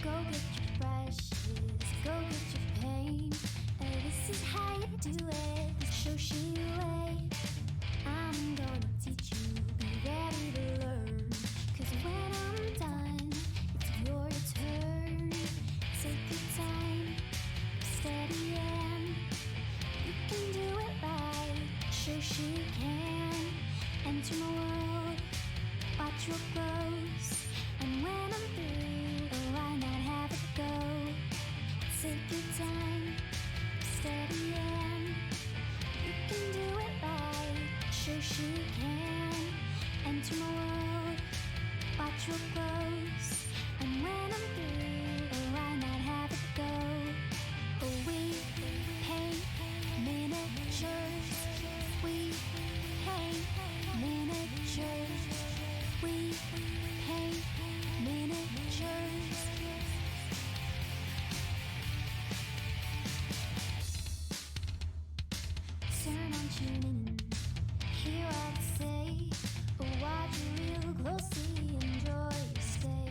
Go get your brushes, go get your paint. This is how you do it, the Shoshie way. I'm gonna teach you, be ready to learn. Cause when I'm done, it's your turn. Take your time, steady and you can do it right. Shoshie can enter my world, watch what grows. And when I'm through, why not have it go? Take your time, steady and you can do it right. Shoshie can enter my world, watch what grows. And when I'm through, why not have it go? We paint miniatures, we paint miniatures, we paint miniatures. Turn on, tune in, hear what I say. Watch real closely, enjoy your stay.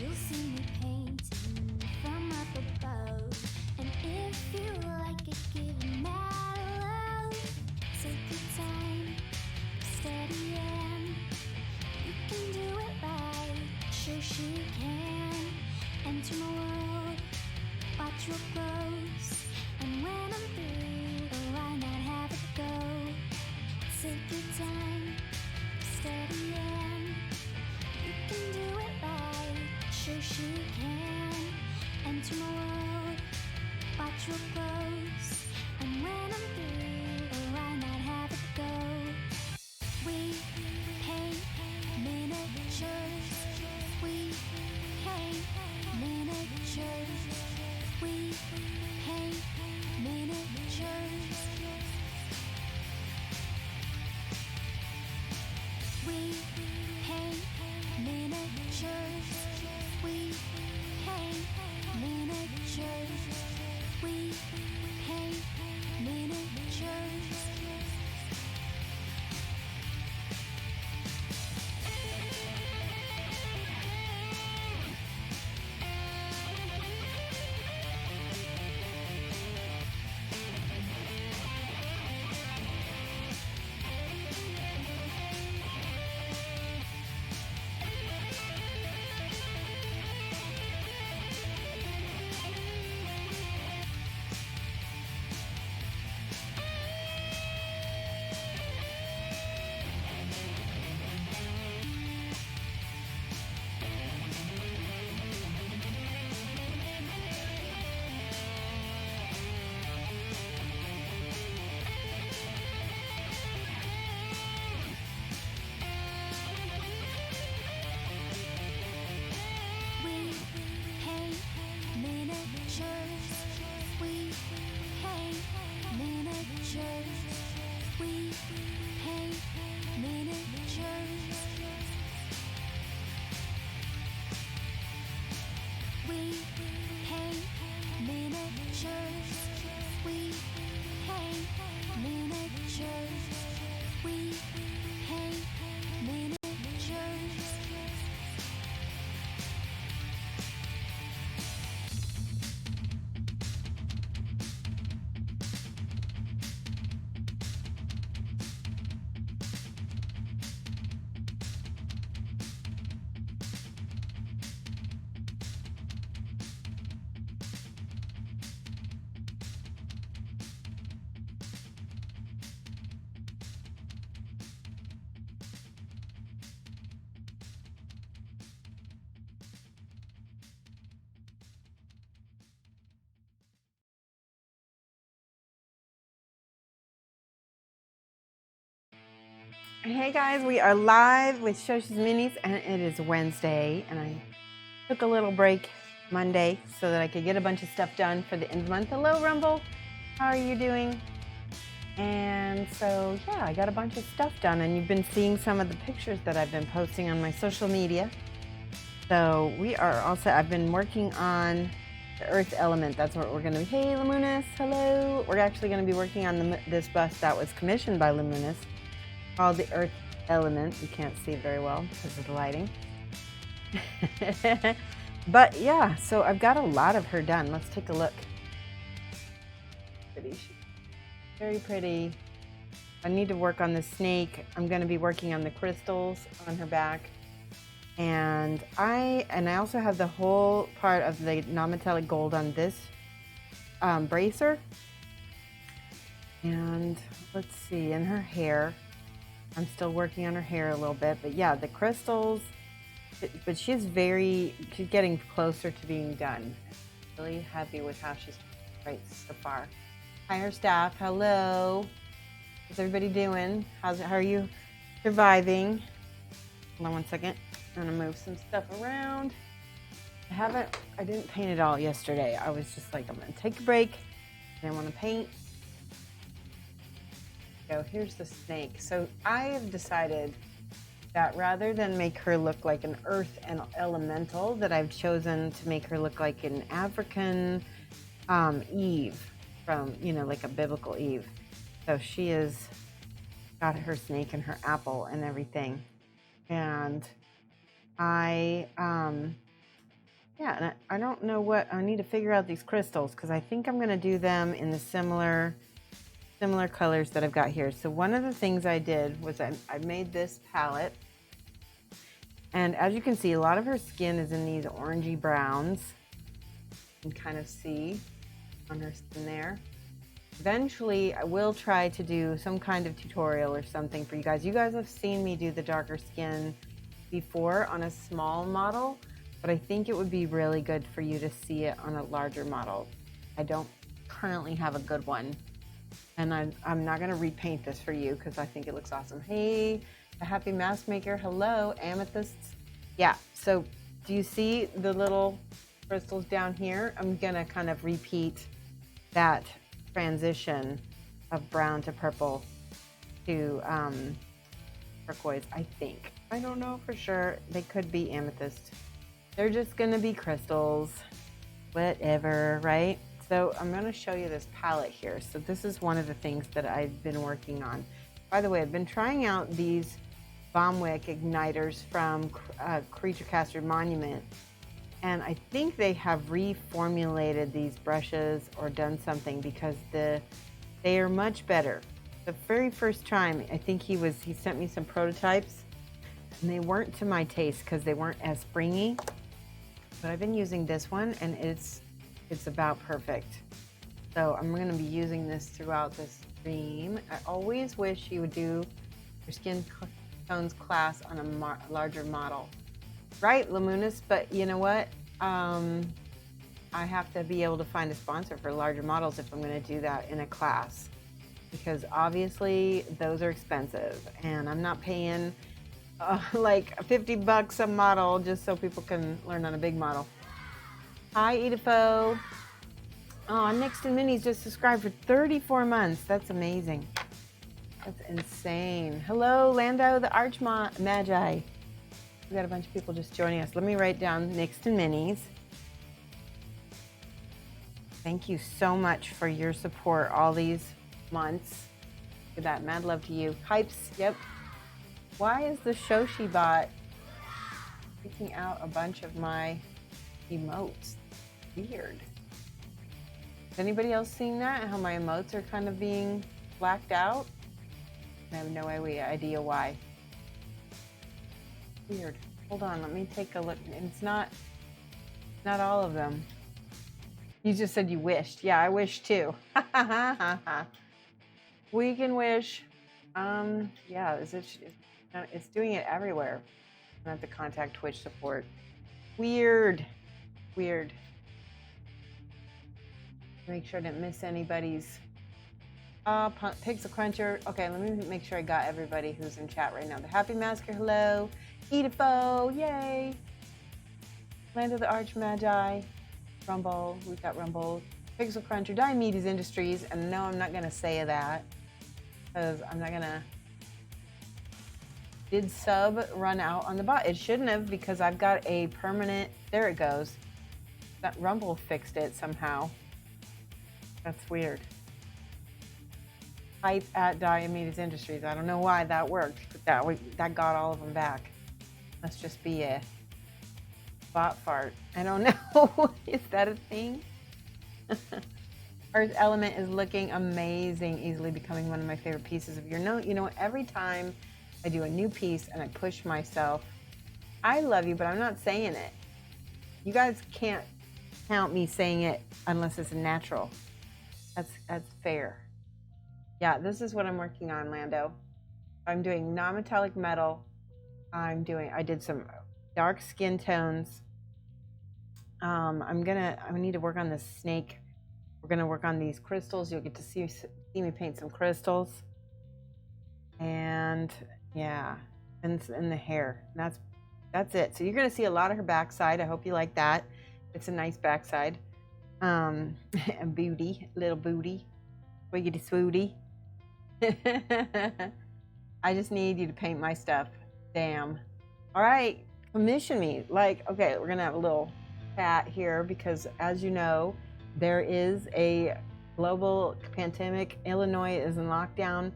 You'll see me painting from up above. And if you like it, give me mad love. Take your time, steady and you can do it right. Shoshie can enter my world, watch what grows. And when I'm through, why not have it go? Take your time, steady and you can do it right. Shoshie can enter my world, watch what grows. And when I'm through, why not have it go? We paint miniatures, we paint miniatures, we paint miniatures. We paint miniatures, we paint miniatures, we paint miniatures. We paint miniatures, we paint miniatures, we paint miniatures. We paint miniatures, we paint miniatures, we paint miniatures. Hey guys, we are live with Shoshie's Minis and it is Wednesday and I took a little break Monday so that I could get a bunch of stuff done for the end of the month. Hello Rumble, how are you doing? And so yeah, I got a bunch of stuff done and you've been seeing some of the pictures that I've been posting on my social media. So we are also, I've been working on the earth element. That's what we're going to be. Hey Luminous, hello. We're actually going to be working on this bust that was commissioned by Luminous, called the Earth Element. You can't see it very well because of the lighting. But yeah, so I've got a lot of her done. Let's take a look. Pretty, very pretty. I need to work on the snake. I'm going to be working on the crystals on her back. And I also have the whole part of the non-metallic gold on this bracer. And let's see, in her hair, I'm still working on her hair a little bit, but yeah, the crystals, but she's getting closer to being done. Really happy with how she's right so far. Hi, her staff, hello. How's everybody doing? How are you surviving? Hold on one second. I'm gonna move some stuff around. I didn't paint it all yesterday. I was just like, I'm gonna take a break. And I wanna paint. So here's the snake. So I have decided that rather than make her look like an earth and elemental, that I've chosen to make her look like an African Eve from, like a biblical Eve. So she has got her snake and her apple and everything. And I don't know what, I need to figure out these crystals because I think I'm going to do them in the similar colors that I've got here. So one of the things I did was I made this palette. And as you can see, a lot of her skin is in these orangey browns. You can kind of see on her skin there. Eventually, I will try to do some kind of tutorial or something for you guys. You guys have seen me do the darker skin before on a small model, but I think it would be really good for you to see it on a larger model. I don't currently have a good one, and I'm not going to repaint this for you because I think it looks awesome. Hey, a happy mask maker. Hello, amethysts. Yeah, so do you see the little crystals down here? I'm going to kind of repeat that transition of brown to purple to turquoise, I think. I don't know for sure. They could be amethyst. They're just going to be crystals, whatever, right? So I'm going to show you this palette here. So this is one of the things that I've been working on. By the way, I've been trying out these bomb wick igniters from Creature Caster Monument. And I think they have reformulated these brushes or done something because they are much better. The very first time, I think he sent me some prototypes and they weren't to my taste because they weren't as springy. But I've been using this one and it's about perfect. So I'm going to be using this throughout this stream. I always wish you would do your skin tones class on a larger model. Right, Lamunis, but you know what? I have to be able to find a sponsor for larger models if I'm going to do that in a class, because obviously those are expensive and I'm not paying like $50 a model just so people can learn on a big model. Hi, Edifo. Oh, Next and Minis just subscribed for 34 months. That's amazing. That's insane. Hello, Lando the Archmagi. We got a bunch of people just joining us. Let me write down Next and Minis. Thank you so much for your support all these months. Look at that. Mad love to you. Hypes. Yep. Why is the Shoshie bot taking out a bunch of my emotes? Weird. Is anybody else seeing that? How my emotes are kind of being blacked out? I have no idea why. Weird. Hold on, let me take a look. It's not all of them. You just said you wished. Yeah, I wish too. We can wish. Yeah, it's doing it everywhere. I have to contact Twitch support. Weird. Make sure I didn't miss anybody's. Pixel Cruncher. Okay, let me make sure I got everybody who's in chat right now. The Happy Masker, hello. Edifo, yay. Land of the Archmagi. Rumble, we've got Rumble. Pixel Cruncher, Diomedes Industries, and no, I'm not gonna say that because I'm not gonna. Did sub run out on the bot? It shouldn't have because I've got a permanent. There it goes. That Rumble fixed it somehow. That's weird. Hype at Diomedes Industries. I don't know why that worked, but that got all of them back. Must just be a Bot fart. I don't know. Is that a thing? Earth Element is looking amazing, easily becoming one of my favorite pieces of your note. You know what? Every time I do a new piece and I push myself, I love you, but I'm not saying it. You guys can't count me saying it unless it's natural. That's fair. Yeah, this is what I'm working on, Lando. I'm doing non-metallic metal. I did some dark skin tones. I need to work on this snake. We're gonna work on these crystals. You'll get to see me paint some crystals. And yeah, and the hair. That's it. So you're gonna see a lot of her backside. I hope you like that. It's a nice backside. A booty, little booty, wiggity swooty. I just need you to paint my stuff. Damn. All right, commission me. Like, okay, we're gonna have a little chat here because, as you know, there is a global pandemic. Illinois is in lockdown.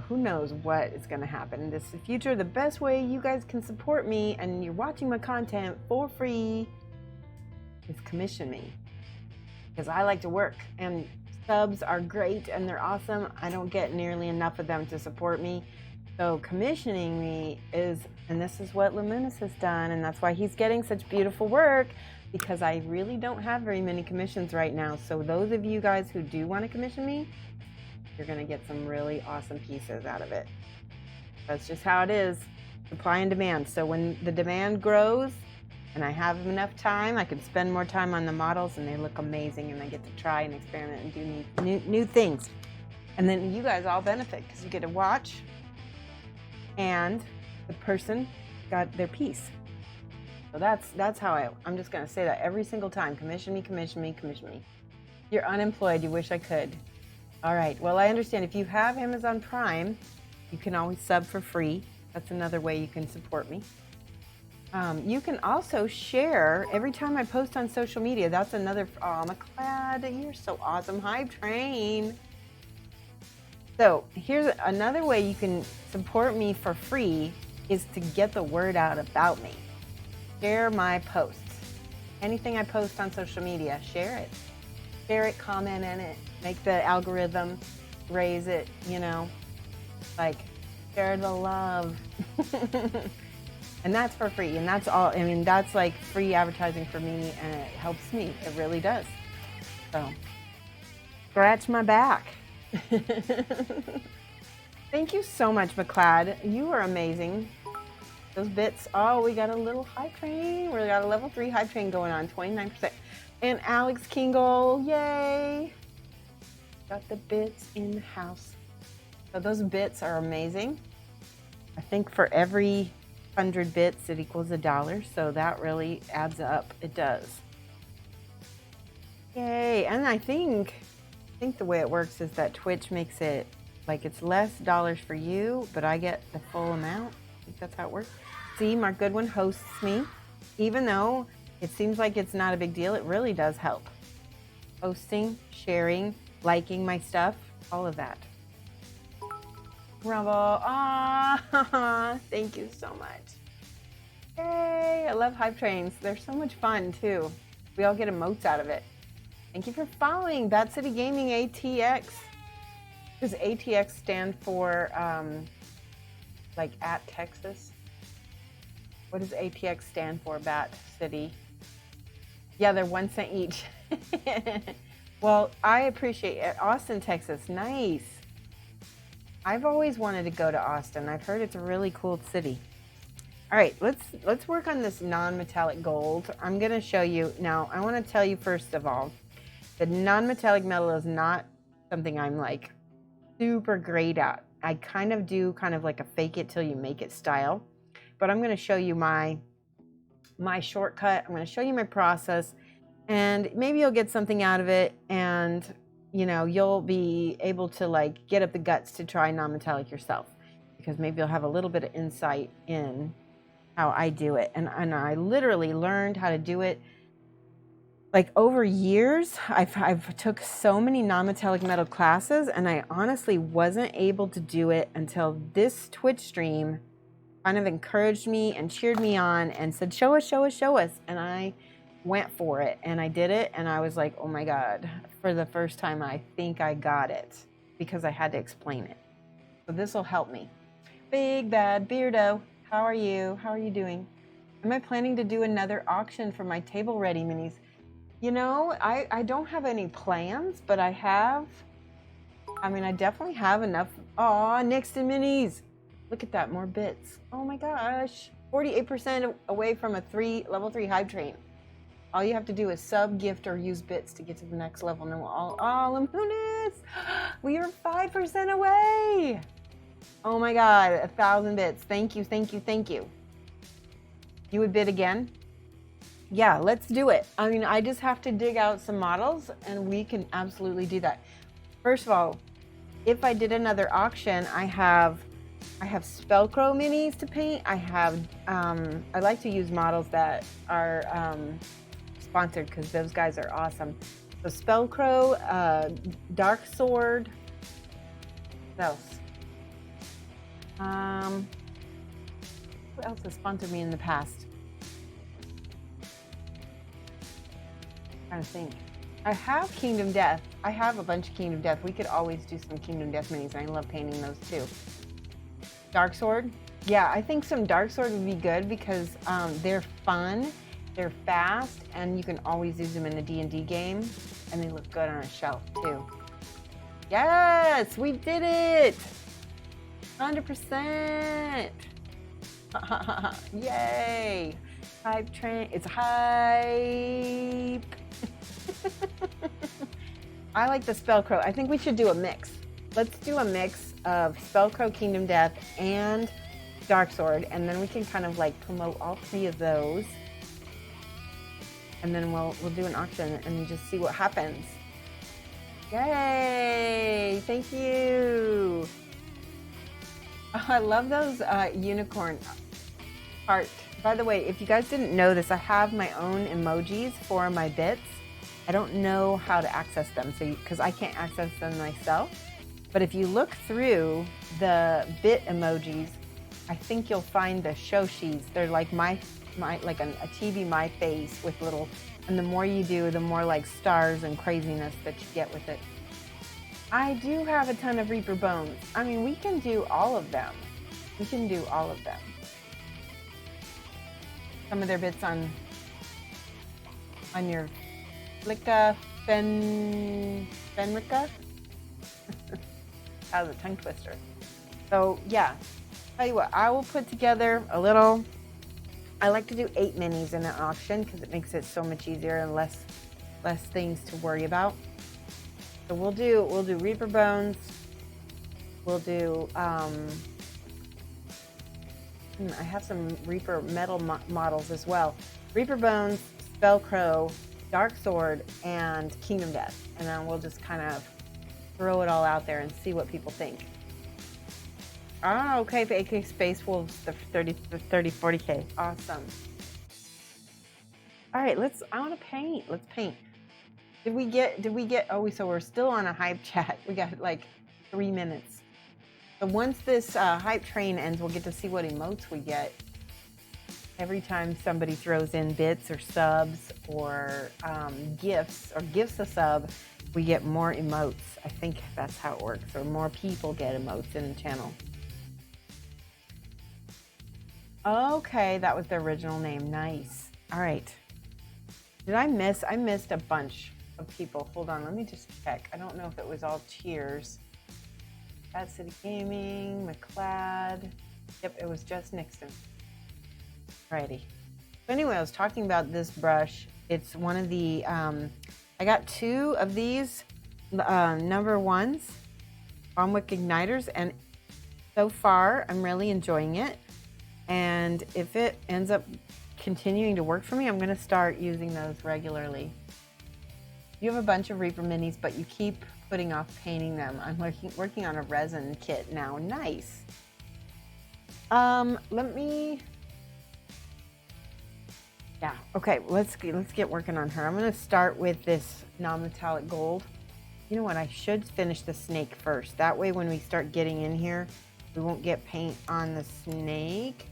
Who knows what is going to happen in this future. The best way you guys can support me and you're watching my content for free is commission me, because I like to work, and subs are great and they're awesome. I don't get nearly enough of them to support me. So commissioning me is, and this is what Luminous has done, and that's why he's getting such beautiful work, because I really don't have very many commissions right now. So those of you guys who do want to commission me, you're going to get some really awesome pieces out of it. That's just how it is, supply and demand. So when the demand grows and I have enough time, I can spend more time on the models and they look amazing, and I get to try and experiment and do new things. And then you guys all benefit because you get to watch and the person got their piece. So that's how I'm just going to say that every single time. Commission me, commission me, commission me. You're unemployed. You wish I could. All right. Well, I understand if you have Amazon Prime, you can always sub for free. That's another way you can support me. You can also share every time I post on social media. That's another. Oh, McLeod, you're so awesome. Hype train. So here's another way you can support me for free, is to get the word out about me. Share my posts. Anything I post on social media, share it. Share it, comment in it, make the algorithm raise it, like share the love. And that's for free. And that's all, that's like free advertising for me, and it helps me. It really does. So scratch my back. Thank you so much, McLeod. You are amazing. Those bits. Oh, we got a little hype train. We got a level 3 hype train going on, 29%. And Alex Kingle, yay! Got the bits in the house. So those bits are amazing. I think for every 100 bits, it equals $1. So that really adds up. It does. Yay! And I think the way it works is that Twitch makes it like it's less dollars for you, but I get the full amount. I think that's how it works. See, Mark Goodwin hosts me. Even though it seems like it's not a big deal, it really does help. Hosting, sharing, liking my stuff, all of that. Rumble, thank you so much. Yay, I love hype trains. They're so much fun too. We all get emotes out of it. Thank you for following Bat City Gaming ATX. Does ATX stand for like at Texas? What does ATX stand for, Bat City? Yeah, they're 1 cent each. Well, I appreciate it. Austin, Texas, nice. I've always wanted to go to Austin. I've heard it's a really cool city. All right, let's work on this non-metallic gold. I'm gonna show you now. I want to tell you first of all, the non-metallic metal is not something I'm like super great at. I kind of do like a fake it till you make it style, but I'm going to show you my shortcut. I'm going to show you my process, and maybe you'll get something out of it, and you'll be able to like get up the guts to try non-metallic yourself, because maybe you'll have a little bit of insight in how I do it. And I literally learned how to do it like over years. I've took so many non-metallic metal classes, and I honestly wasn't able to do it until this Twitch stream kind of encouraged me and cheered me on and said, show us, show us, show us. And I went for it and I did it. And I was like, oh my God, for the first time, I think I got it because I had to explain it. So this will help me. Big Bad Beardo, how are you? How are you doing? Am I planning to do another auction for my table ready minis? You know, I don't have any plans, but I definitely have enough. Aw, Nixon minis. Look at that, more bits. Oh my gosh. 48% away from a level 3 hype train. All you have to do is sub, gift, or use bits to get to the next level. And then we'll all Lamunas. We are 5% away. Oh my God, 1,000 bits. Thank you, thank you, thank you. You would bid again? Yeah, let's do it. I mean, I just have to dig out some models and we can absolutely do that. First of all, if I did another auction, I have Spellcrow minis to paint. I like to use models that are sponsored because those guys are awesome. So Spellcrow, Dark Sword, what else? Who else has sponsored me in the past? I'm trying to think. I have Kingdom Death. I have a bunch of Kingdom Death. We could always do some Kingdom Death minis. I love painting those too. Dark Sword. Yeah, I think some Dark Sword would be good because they're fun, they're fast, and you can always use them in a D&D game, and they look good on a shelf too. Yes, we did it! 100%! Yay! Hype train, it's hype! I like the Spellcrow. I think we should do a mix. Let's do a mix of Spellcrow, Kingdom Death, and Dark Sword, and then we can kind of like promote all 3 of those. And then we'll do an auction and just see what happens. Yay! Thank you! Oh, I love those unicorn art. By the way, if you guys didn't know this, I have my own emojis for my bits. I don't know how to access them, because I can't access them myself. But if you look through the bit emojis, I think you'll find the Shoshies. They're like my like a TV my face with little, and the more you do, the more like stars and craziness that you get with it. I do have a ton of Reaper bones. I mean, we can do all of them. We can do all of them. Some of their bits on your Flicka Fenrika. That was a tongue twister. So yeah, tell you what, I will put together a little. I like to do 8 minis in an auction because it makes it so much easier and less things to worry about. So we'll do Reaper bones. We'll do I have some Reaper metal models as well. Reaper bones, Spellcrow, Dark Sword, and Kingdom Death, and then we'll just kind of throw it all out there and see what people think. Oh, okay, for AK Space Wolves, the 40K. Awesome. All right, I want to paint. Let's paint. Did we get, so we're still on a hype chat. We got like 3 minutes. So once this hype train ends, we'll get to see what emotes we get. Every time somebody throws in bits or subs or gifts or gives a sub, we get more emotes. I think that's how it works, or more people get emotes in the channel. Okay, that was the original name. Nice. All right. I missed a bunch of people. Hold on, let me just check. I don't know if it was all cheers. Bad City Gaming, McLeod. Yep, it was just Nixon. Alrighty. So anyway, I was talking about this brush. It's one of the, I got 2 of these number 1s, Bombwick Igniters, and so far I'm really enjoying it. And if it ends up continuing to work for me, I'm going to start using those regularly. You have a bunch of Reaper minis, but you keep putting off painting them. I'm working on a resin kit now. Nice. Okay, let's get working on her. I'm going to start with this non-metallic gold. You know what? I should finish the snake first. That way when we start getting in here, we won't get paint on the snake.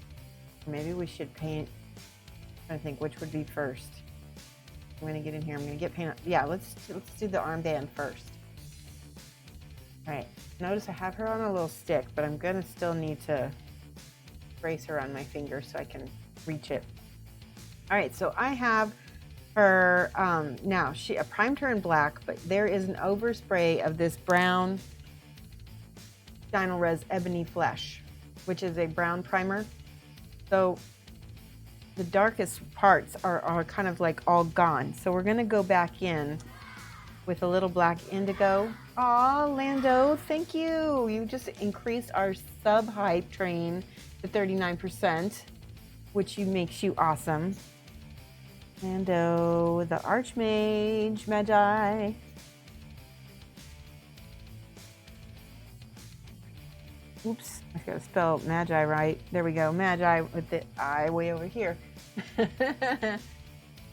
Maybe we should paint. I think which would be first. I'm gonna get in here. I'm gonna get paint. Yeah, let's do the armband first. All right. Notice I have her on a little stick, but I'm gonna still need to brace her on my finger so I can reach it. All right. So I have her now. I primed her in black, but there is an overspray of this brown Dino Res Ebony Flesh, which is a brown primer. So the darkest parts are kind of like all gone. So we're gonna go back in with a little black indigo. Aw, Lando, thank you. You just increased our sub hype train to 39%, which makes you awesome. Lando, the Archmage, Magi. Oops, I gotta spell Magi right. There we go, Magi with the I way over here.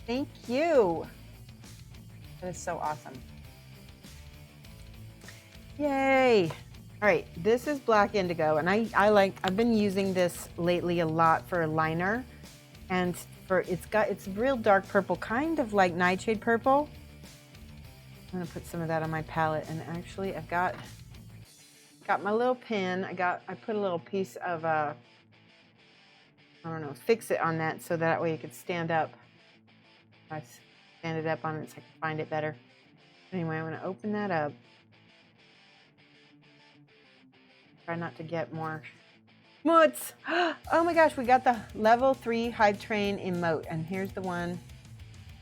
Thank you. That is so awesome. Yay. All right, this is black indigo, and I've been using this lately a lot for a liner, and it's real dark purple, kind of like Nightshade purple. I'm gonna put some of that on my palette, and actually I've got my little pin. I put a little piece of I don't know, fix it on that so that way it could stand up. I stand it up on it so I can find it better. Anyway, I'm gonna open that up. Try not to get more emotes. Oh my gosh, we got the level 3 hype train emote, and here's the one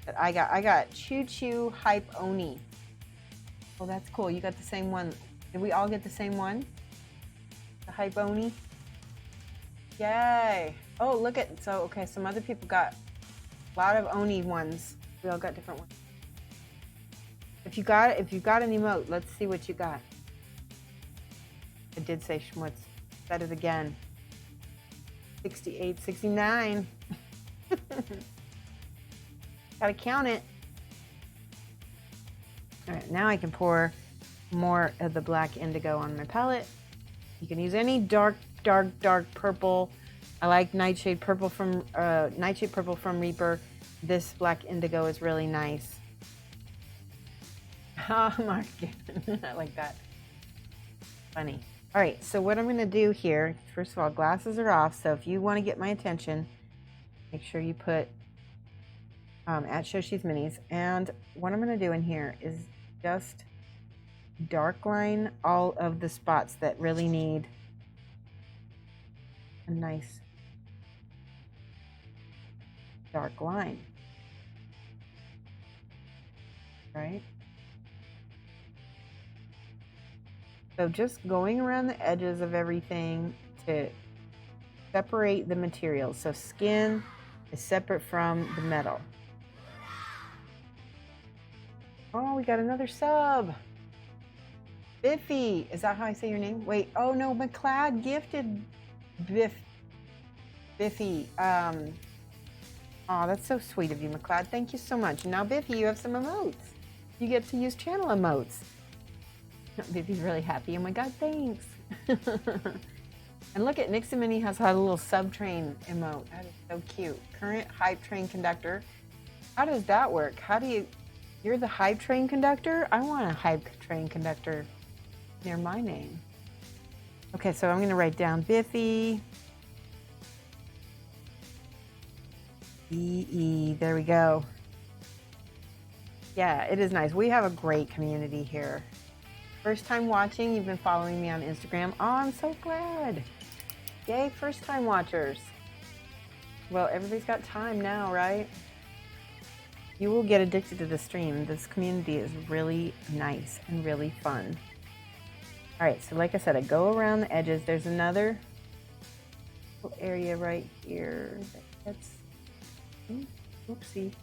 that I got. I got Choo Choo Hype Oni. Well, that's cool. You got the same one. Did we all get the same one? The Hype Oni? Yay. Oh, look at, so, okay, some other people got a lot of Oni ones. We all got different ones. If you got an emote, let's see what you got. I did say Schmutz. Said it again. 68, 69. Gotta count it. All right, now I can pour more of the black indigo on my palette. You can use any dark purple. I like Nightshade purple from Reaper. This black indigo is really nice. Oh, Mark, I like that. Funny. All right, so what I'm going to do here, first of all, glasses are off, so if you want to get my attention, make sure you put at Shoshie's Minis. And what I'm going to do in here is just dark line all of the spots that really need a nice dark line. Right? So just going around the edges of everything to separate the materials. So skin is separate from the metal. Oh, we got another sub. Biffy, is that how I say your name? Wait, oh no, McLeod gifted Biffy. Oh, that's so sweet of you, McLeod. Thank you so much. Now, Biffy, you have some emotes. You get to use channel emotes. Biffy's really happy. Oh my God, thanks. And look at Nixon Mini has a little sub-train emote. That is so cute. Current hype train conductor. How does that work? You're the hype train conductor? I want a hype train conductor near my name. Okay, so I'm going to write down Biffy. E-E, there we go. Yeah, it is nice. We have a great community here. First time watching, you've been following me on Instagram. Oh, I'm so glad. Yay, first time watchers. Well, everybody's got time now, right? You will get addicted to the stream. This community is really nice and really fun. All right, so like I said, I go around the edges. There's another little area right here that's, oopsie,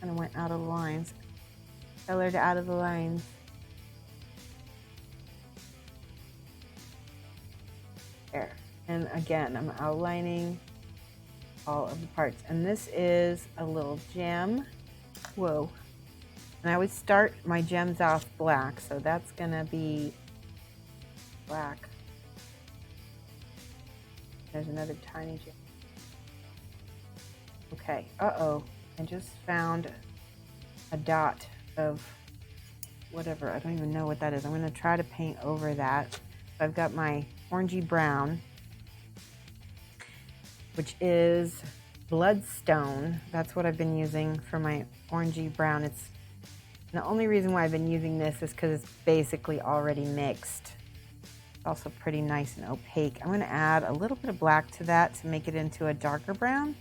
kind of went out of the lines. Colored out of the lines. There. And again, I'm outlining all of the parts. And this is a little gem. Whoa. And I always start my gems off black, so that's gonna be black. There's another tiny gem. Okay, uh-oh. I just found a dot of whatever. I don't even know what that is. I'm going to try to paint over that. So I've got my orangey brown, which is Bloodstone. That's what I've been using for my orangey brown. It's the only reason why I've been using this is because it's basically already mixed. It's also pretty nice and opaque. I'm going to add a little bit of black to that to make it into a darker brown.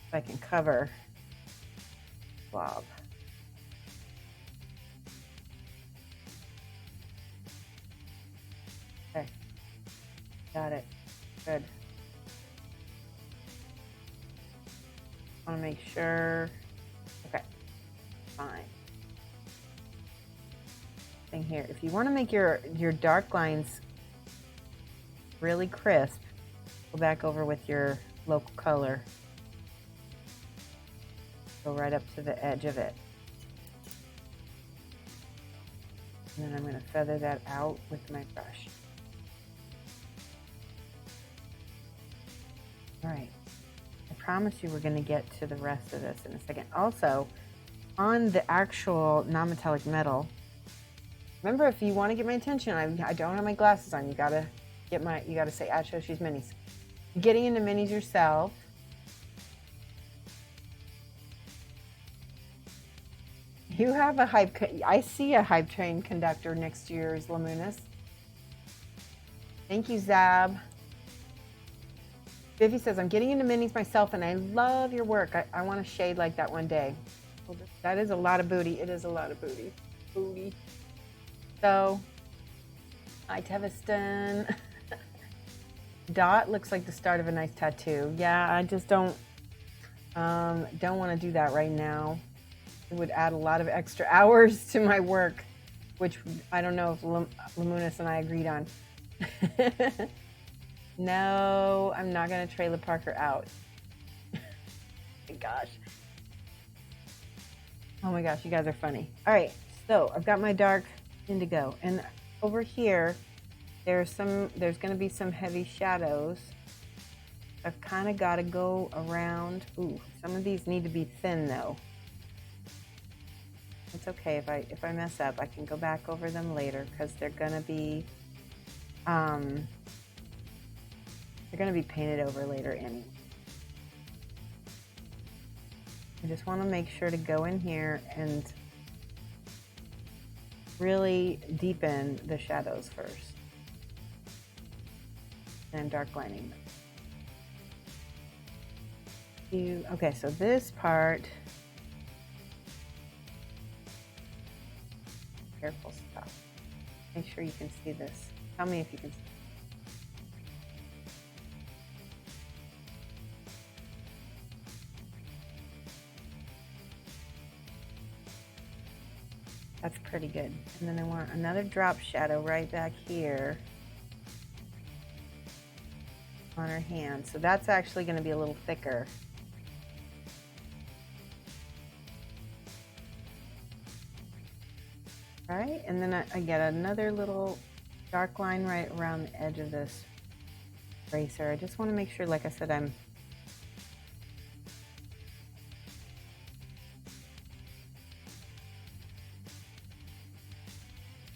So I can cover blob. Okay, got it. Good. I want to make sure. Okay, fine. Thing here. If you want to make your dark lines really crisp, go back over with your local color. Go right up to the edge of it. And then I'm going to feather that out with my brush. All right. I promise you we're going to get to the rest of this in a second. Also, on the actual non-metallic metal, remember, if you want to get my attention, I don't have my glasses on. You gotta say at Shoshie's Minis. Getting into minis yourself. You have a hype. I see a hype train conductor next to yours, Lamunis. Thank you, Zab. Biffy says, I'm getting into minis myself and I love your work. I want to shade like that one day. Well, that is a lot of booty. It is a lot of booty. Booty. So, hi, Teviston. Dot looks like the start of a nice tattoo. Yeah, I just don't want to do that right now. It would add a lot of extra hours to my work, which I don't know if Lamunis and I agreed on. No, I'm not going to trailer Parker out. My gosh. Oh my gosh, you guys are funny. All right, so I've got my dark indigo, and over here there's going to be some heavy shadows. I've kind of got to go around. Ooh, some of these need to be thin though. It's okay if I mess up. I can go back over them later because they're going to be painted over later anyway. I just want to make sure to go in here and really deepen the shadows first and dark lining them. Okay, so this part, careful stuff. Make sure you can see this. Tell me if you can see. That's pretty good. And then I want another drop shadow right back here on her hand. So that's actually going to be a little thicker. All right, and then I get another little dark line right around the edge of this eraser. I just want to make sure, like I said, I'm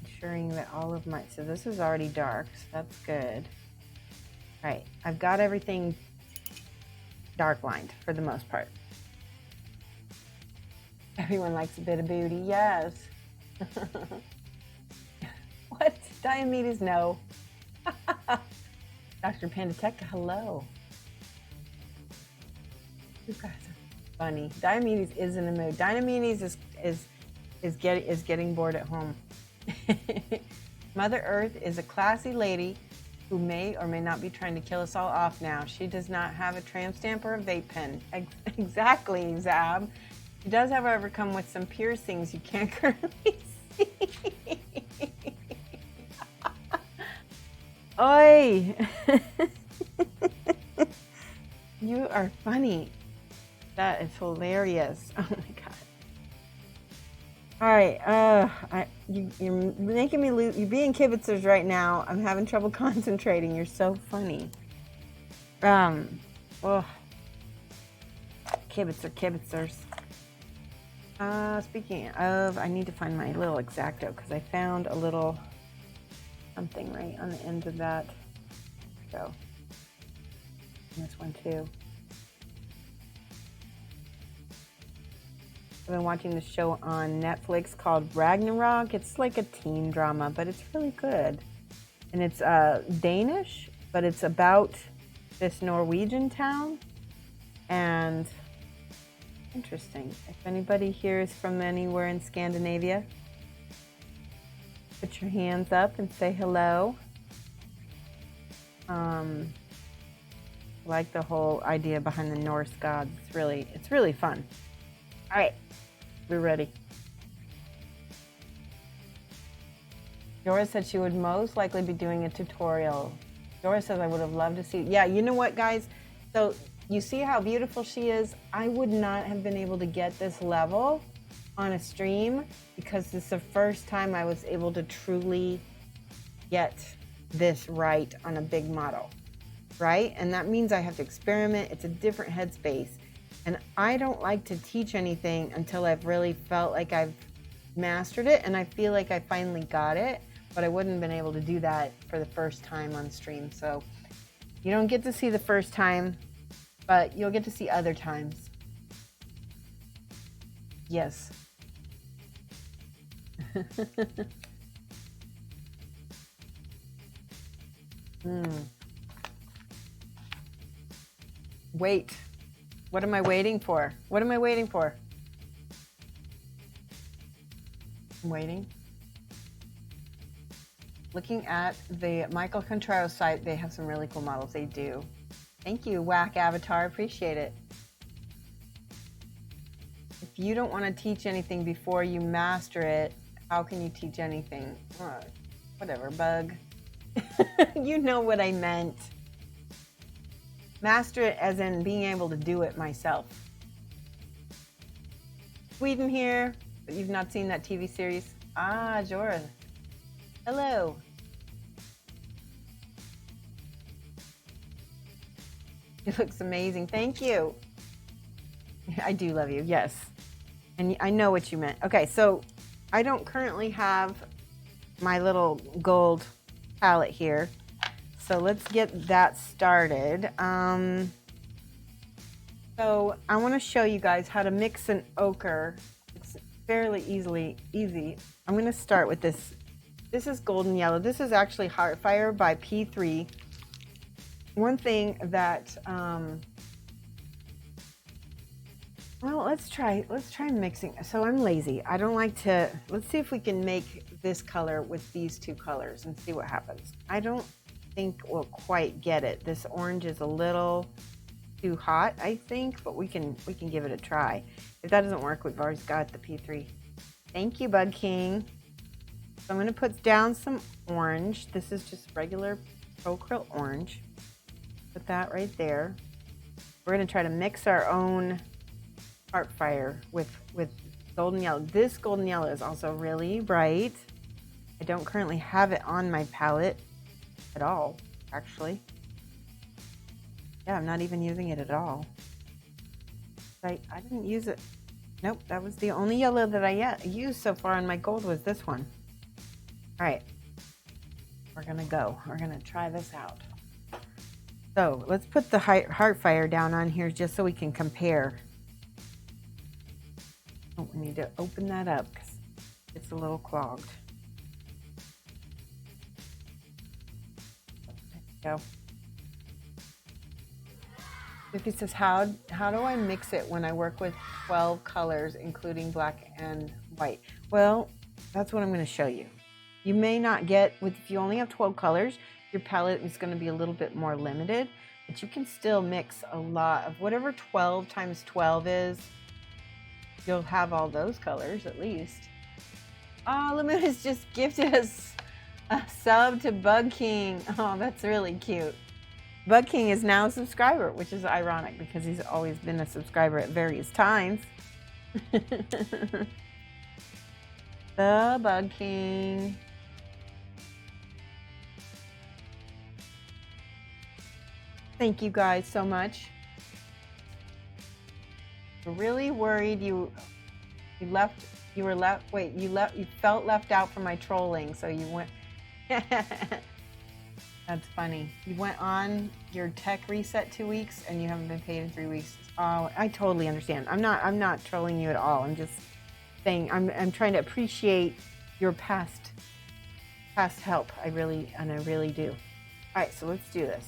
ensuring that all of my, so this is already dark, so that's good. All right, I've got everything dark lined for the most part. Everyone likes a bit of booty, yes. What? Diomedes, no. Dr. Panditecta, hello. You guys are funny. Diomedes is in the mood. Diomedes is getting bored at home. Mother Earth is a classy lady who may or may not be trying to kill us all off now. She does not have a tramp stamp or a vape pen. Exactly, Zab. She does, however, come with some piercings you can't currently see. Oi! You are funny. That is hilarious. Oh my god. All right, you're making me lose. You're being kibitzers right now. I'm having trouble concentrating. You're so funny. Oh. kibitzers. Speaking of, I need to find my little X-Acto because I found a little something right on the end of that. So, and this one too. I've been watching this show on Netflix called Ragnarok. It's like a teen drama, but it's really good. And it's Danish, but it's about this Norwegian town. And interesting. If anybody here is from anywhere in Scandinavia, put your hands up and say hello. Like the whole idea behind the Norse gods. It's really fun. All right, we're ready. Dora said she would most likely be doing a tutorial. Dora says I would have loved to see. Yeah, you know what, guys? So you see how beautiful she is? I would not have been able to get this level on a stream because this is the first time I was able to truly get this right on a big model, right? And that means I have to experiment. It's a different headspace. And I don't like to teach anything until I've really felt like I've mastered it and I feel like I finally got it, but I wouldn't have been able to do that for the first time on stream. So you don't get to see the first time, but you'll get to see other times. Yes. Wait. What am I waiting for? What am I waiting for? I'm waiting. Looking at the Michael Kontraros site, they have some really cool models. They do. Thank you, Whack Avatar. Appreciate it. If you don't want to teach anything before you master it, how can you teach anything? Whatever, bug. You know what I meant. Master it as in being able to do it myself. Sweden here, but you've not seen that TV series? Ah, Jorah. Hello. It looks amazing. Thank you. I do love you, yes. And I know what you meant. Okay, so I don't currently have my little gold palette here. So let's get that started. So I want to show you guys how to mix an ochre. It's fairly easy. I'm going to start with this. This is golden yellow. This is actually Heartfire by P3. One thing that, well, let's try mixing. So I'm lazy. I don't like to, let's see if we can make this color with these two colors and see what happens. I don't think we'll quite get it. This orange is a little too hot, I think, but we can give it a try. If that doesn't work, we've always got the P3. Thank you, Bud King. So I'm going to put down some orange. This is just regular ochre orange. Put that right there. We're going to try to mix our own Heartfire with golden yellow. This golden yellow is also really bright. I don't currently have it on my palette at all, actually. Yeah, I'm not even using it at all. I didn't use it. Nope, that was the only yellow that I used so far on my gold was this one. All right, we're gonna go. We're gonna try this out. So let's put the Heartfire down on here just so we can compare. Oh, we need to open that up because it's a little clogged. There we go. Vicky says, how do I mix it when I work with 12 colors, including black and white? Well, that's what I'm going to show you. You may not get, if you only have 12 colors, your palette is going to be a little bit more limited, but you can still mix a lot of whatever 12 times 12 is. You'll have all those colors at least. Oh, Lemon has just gifted us a sub to Bug King. Oh, that's really cute. Bug King is now a subscriber, which is ironic because he's always been a subscriber at various times. The Bug King. Thank you guys so much. We're really worried you felt left out from my trolling, so you went. That's funny. You went on your tech reset 2 weeks and you haven't been paid in 3 weeks. Oh, I totally understand. I'm not trolling you at all. I'm just saying I'm trying to appreciate your past help. I really do. All right, so let's do this.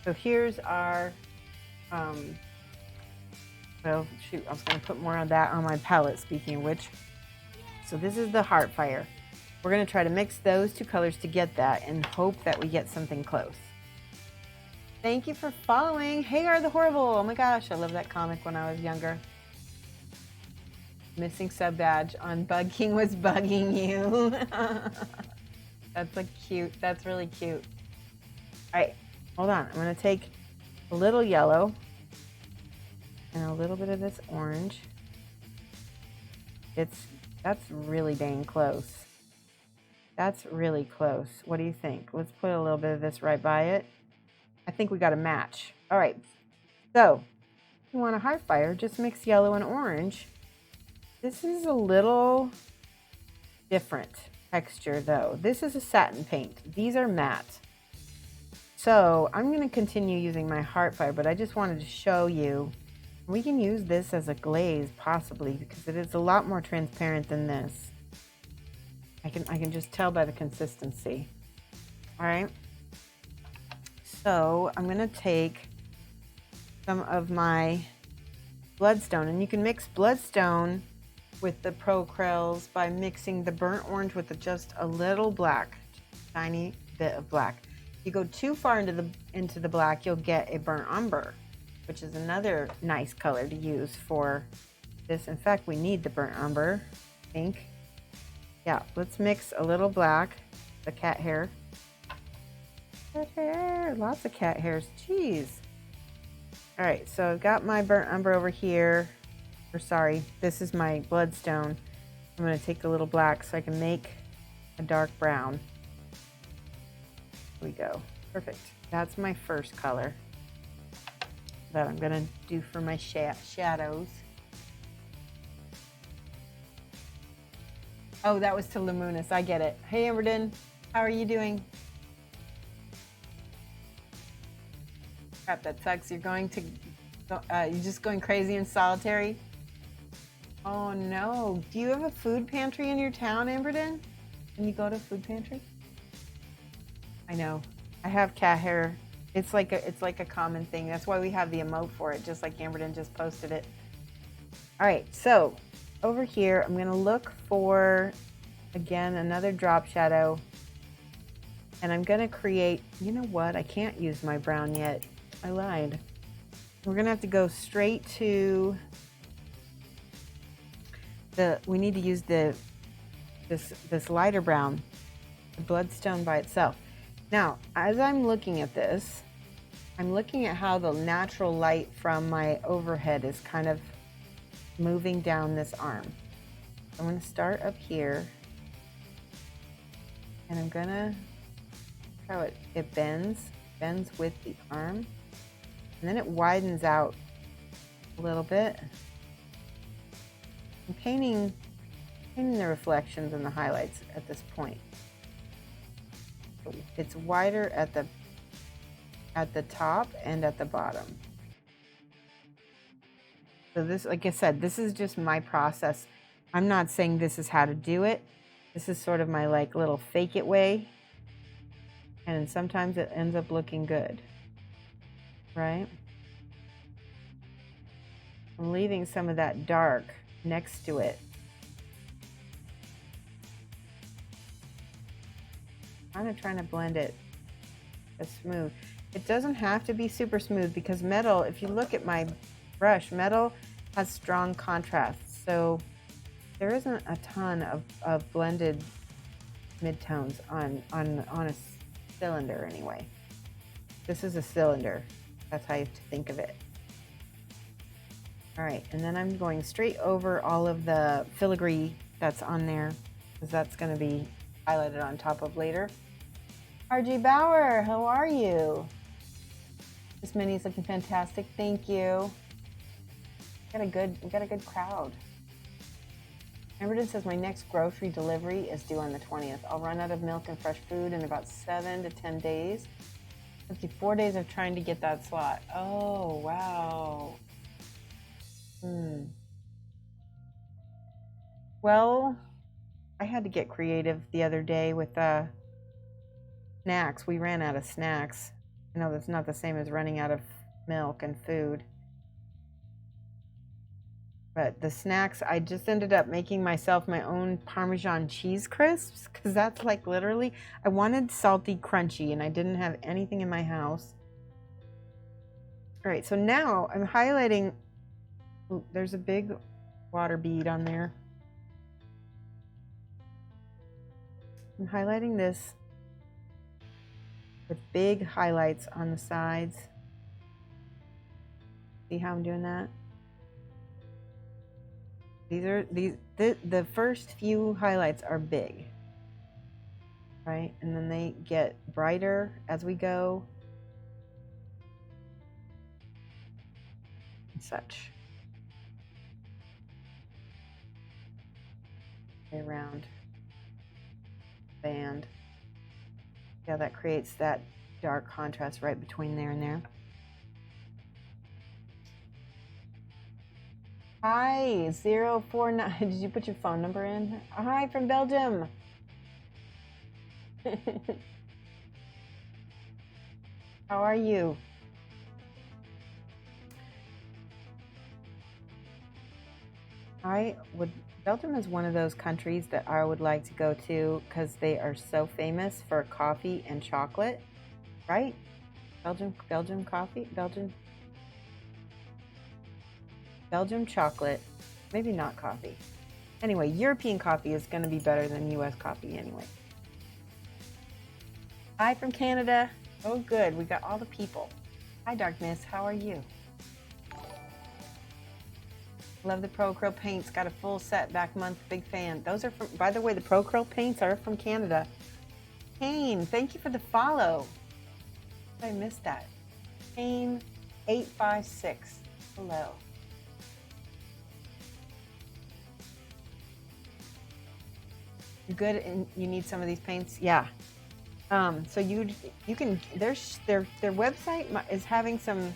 So here's our well, shoot, I was going to put more of that on my palette, speaking of which. So this is the Heartfire. We're going to try to mix those two colors to get that and hope that we get something close. Thank you for following. Hagar the Horrible. Oh my gosh, I love that comic when I was younger. Missing sub badge on Bug King was bugging you. That's really cute. All right, hold on. I'm going to take a little yellow and a little bit of this orange. That's really dang close. That's really close. What do you think? Let's put a little bit of this right by it. I think we got a match. All right. So, if you want a Heartfire, just mix yellow and orange. This is a little different texture, though. This is a satin paint. These are matte. So, I'm going to continue using my Heartfire, but I just wanted to show you. We can use this as a glaze, possibly, because it is a lot more transparent than this. I can just tell by the consistency. All right. So I'm going to take some of my Bloodstone, and you can mix Bloodstone with the Pro Krells by mixing the burnt orange with just a little black, tiny bit of black. If you go too far into the black, you'll get a burnt umber, which is another nice color to use for this. In fact, we need the burnt umber, I think. Yeah, let's mix a little black, the cat hair. Cat hair, lots of cat hairs, jeez. All right, so I've got my burnt umber over here. Or sorry, this is my Bloodstone. I'm gonna take a little black so I can make a dark brown. Here we go, perfect. That's my first color that I'm gonna do for my shadows. Oh, that was to Luminous. I get it. Hey, Amberden. How are you doing? Crap, that sucks. You're just going crazy and solitary? Oh, no. Do you have a food pantry in your town, Amberden? Can you go to a food pantry? I know. I have cat hair. It's like a common thing. That's why we have the emote for it, just like Amberden just posted it. All right, so over here, I'm going to look for, again, another drop shadow. And I'm going to create, you know what? I can't use my brown yet. I lied. We're going to have to go straight to we need to use this lighter brown, the Bloodstone by itself. Now, as I'm looking at this, I'm looking at how the natural light from my overhead is kind of moving down this arm. I'm going to start up here, and I'm going to how it bends with the arm, and then it widens out a little bit. I'm painting the reflections and the highlights at this point. It's wider at the top and at the bottom. So this, like I said, this is just my process. I'm not saying this is how to do it. This is sort of my like little fake it way. And sometimes it ends up looking good, right? I'm leaving some of that dark next to it. Kind of trying to blend it as smooth. It doesn't have to be super smooth because metal, if you look at my brush, metal has strong contrast. So there isn't a ton of blended midtones on a cylinder anyway. This is a cylinder. That's how you have to think of it. All right, and then I'm going straight over all of the filigree that's on there because that's going to be highlighted on top of later. RG Bauer, how are you? This mini is looking fantastic. Thank you. We got a good crowd. Emberton says my next grocery delivery is due on the 20th. I'll run out of milk and fresh food in about 7 to 10 days. Let's see, 4 days of trying to get that slot. Oh, wow. Well, I had to get creative the other day with snacks. We ran out of snacks. I know that's not the same as running out of milk and food. But the snacks, I just ended up making myself my own Parmesan cheese crisps because that's like literally, I wanted salty crunchy and I didn't have anything in my house. All right, so now I'm highlighting, ooh, there's a big water bead on there. I'm highlighting this with big highlights on the sides. See how I'm doing that? The first few highlights are big, right? And then they get brighter as we go and such. Around band. Yeah, that creates that dark contrast right between there and there. Hi, 049. Did you put your phone number in? Hi, from Belgium. How are you? Belgium is one of those countries that I would like to go to because they are so famous for coffee and chocolate, right? Belgium coffee, Belgium chocolate, maybe not coffee. Anyway, European coffee is going to be better than US coffee anyway. Hi from Canada. Oh, good. We got all the people. Hi, Darkness. How are you? Love the Pro Acryl paints. Got a full set back month. Big fan. Those are from, by the way, the Pro Acryl paints are from Canada. Kane, thank you for the follow. I missed that. Kane 856. Hello. You good? And you need some of these paints? Yeah. So you can. Their website is having some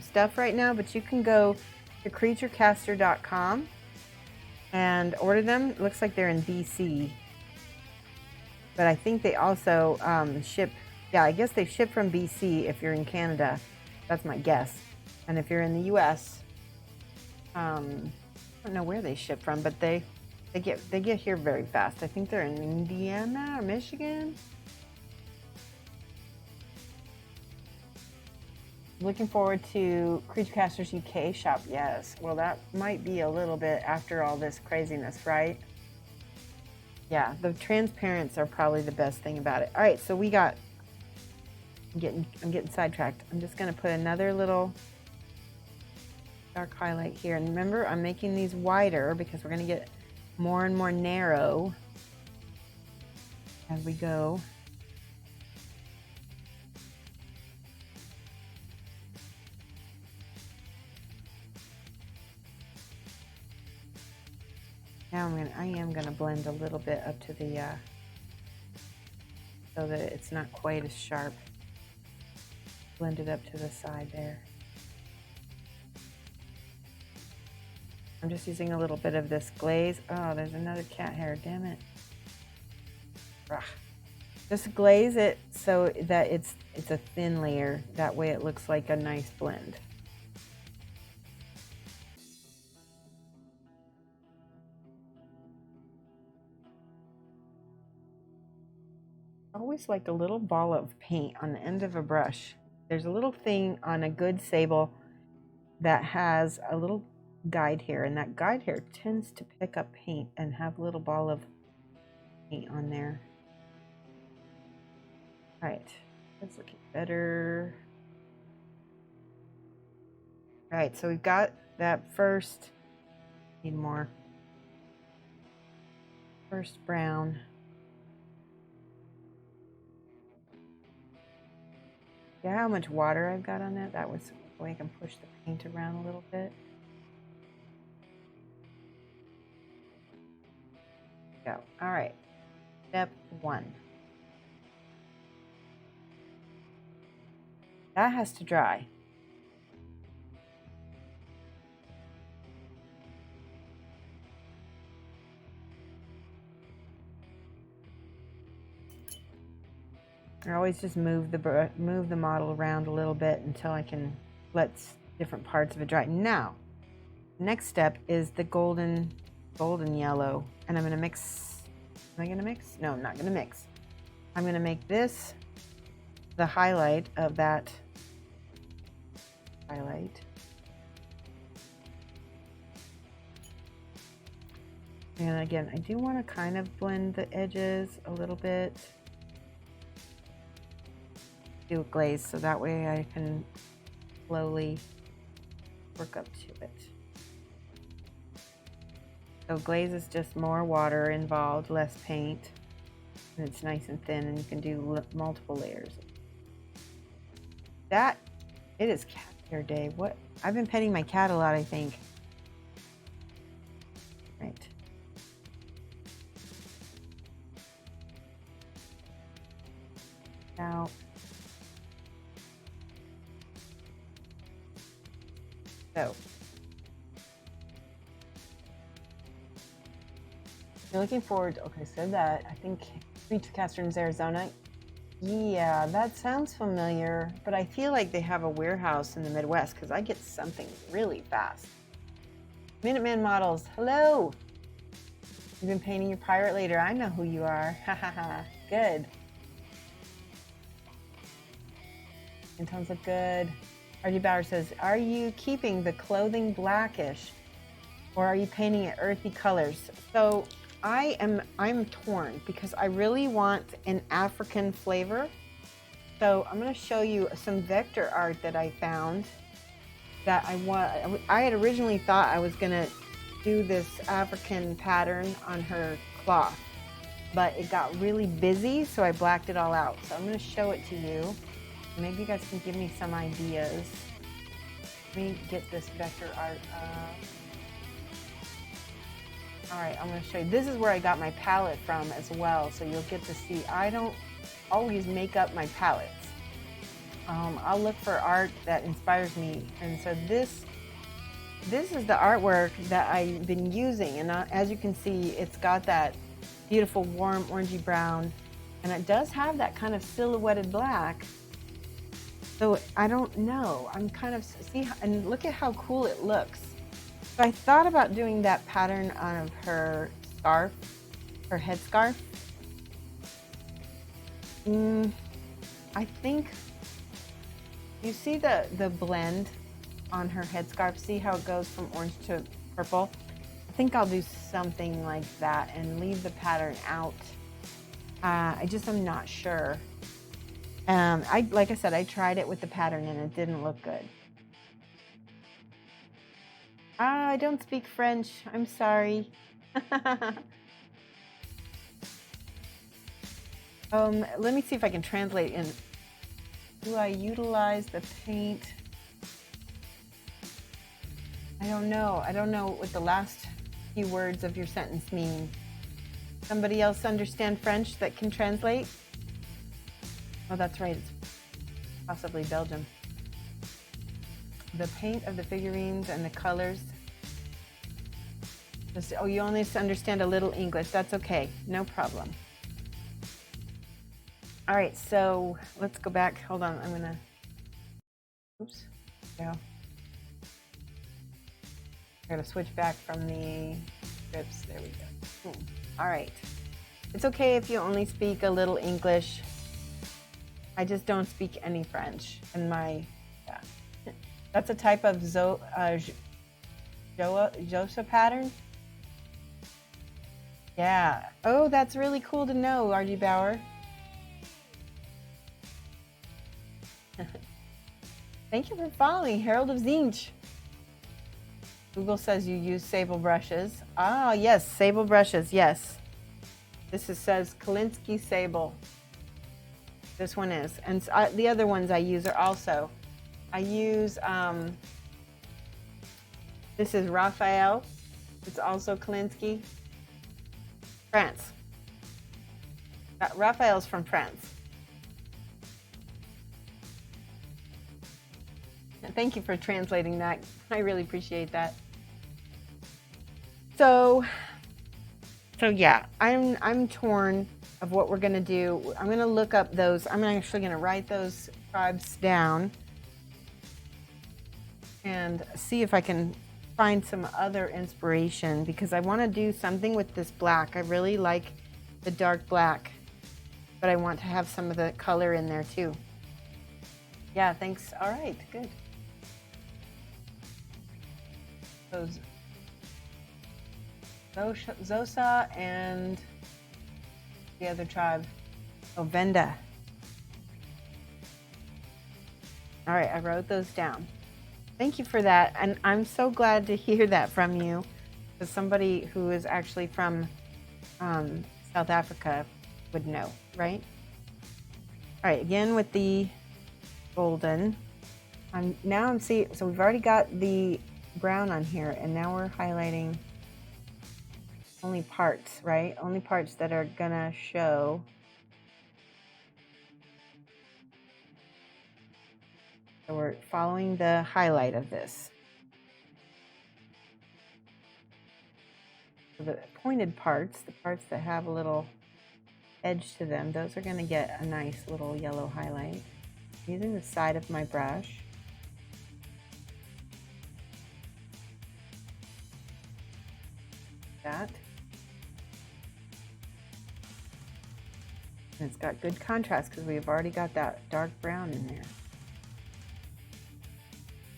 stuff right now, but you can go to creaturecaster.com and order them. It looks like they're in BC, but I think they also ship. Yeah, I guess they ship from BC if you're in Canada. That's my guess. And if you're in the US, I don't know where they ship from, but they get here very fast. I think they're in Indiana or Michigan. Looking forward to Creaturecasters UK shop. Yes. Well, that might be a little bit after all this craziness, right? Yeah, the transparents are probably the best thing about it. All right, so we got. I'm getting sidetracked. I'm just gonna put another little dark highlight here, and remember, I'm making these wider because we're gonna get more and more narrow as we go. Now I am gonna blend a little bit up to the so that it's not quite as sharp. Blend it up to the side there. I'm just using a little bit of this glaze. Oh, there's another cat hair, damn it. Ugh. Just glaze it so that it's a thin layer. That way it looks like a nice blend. I always like a little ball of paint on the end of a brush. There's a little thing on a good sable that has a little guide hair, and that guide hair tends to pick up paint and have a little ball of paint on there. All right, that's looking better. All right, so we've got that first, need more. First brown. Yeah, how much water I've got on that? That was the way I can push the paint around a little bit. Go. All right. Step 1. That has to dry. I always just move the model around a little bit until I can let different parts of it dry. Now, next step is the golden yellow, and I'm going to mix. Am I going to mix? No, I'm not going to mix. I'm going to make this the highlight of that highlight. And again, I do want to kind of blend the edges a little bit. Do a glaze so that way I can slowly work up to it. So glaze is just more water involved, less paint, and it's nice and thin, and you can do multiple layers. That, it is cat hair day. What? I've been petting my cat a lot, I think. Right. Now, so you're looking forward to, okay, so that, I think, Beach Casterns, Arizona. Yeah, that sounds familiar, but I feel like they have a warehouse in the Midwest because I get something really fast. Minuteman Models, hello. You've been painting your pirate later. I know who you are. Ha ha ha. Good. And tones look good. R.D. Bauer says, are you keeping the clothing blackish or are you painting it earthy colors? So I'm torn because I really want an African flavor. So I'm going to show you some vector art that I found that I had originally thought I was going to do this African pattern on her cloth, but it got really busy, so I blacked it all out. So I'm going to show it to you. Maybe you guys can give me some ideas. Let me get this vector art up. All right, I'm going to show you. This is where I got my palette from as well, so you'll get to see. I don't always make up my palettes. I'll look for art that inspires me, and so this is the artwork that I've been using, and as you can see, it's got that beautiful warm orangey brown, and it does have that kind of silhouetted black. So I don't know. I'm kind of and look at how cool it looks. So I thought about doing that pattern on her scarf, her headscarf. I think you see the blend on her headscarf. See how it goes from orange to purple? I think I'll do something like that and leave the pattern out. I just am not sure. Like I said, I tried it with the pattern and it didn't look good. I don't speak French. I'm sorry. Let me see if I can translate in. Do I utilize the paint? I don't know. I don't know what the last few words of your sentence mean. Somebody else understand French that can translate? Oh, that's right. It's possibly Belgium. The paint of the figurines and the colors. Oh, you only understand a little English. That's okay. No problem. All right, so let's go back. Hold on. I'm going to... Oops. Yeah. I got to switch back from the strips. There we go. All right. It's okay if you only speak a little English. I just don't speak any French. And that's a type of Josa pattern. Yeah. Oh, that's really cool to know, R.D. Bauer. Thank you for following, Herald of Zinch. Google says you use Sable Brushes. Ah, yes, Sable Brushes, yes. This says Kolinsky Sable. This one is. And the other ones I use are also. I use, this is Raphael. It's also Kolinsky. France. Raphael's from France. Thank you for translating that. I really appreciate that. So yeah, I'm torn of what we're gonna do. I'm gonna look up those. I'm actually gonna write those tribes down and see if I can find some other inspiration, because I want to do something with this black. I really like the dark black, but I want to have some of the color in there too. Yeah, thanks. All right, good. Those Zosa and the other tribe. Oh, Venda. All right, I wrote those down. Thank you for that. And I'm so glad to hear that from you, as somebody who is actually from South Africa would know, right? All right, again with the golden. I'm seeing, so we've already got the brown on here, and now we're highlighting only parts, right? Only parts that are gonna show. So we're following the highlight of this. So the pointed parts, the parts that have a little edge to them, those are gonna get a nice little yellow highlight. Using the side of my brush. That. And it's got good contrast because we've already got that dark brown in there.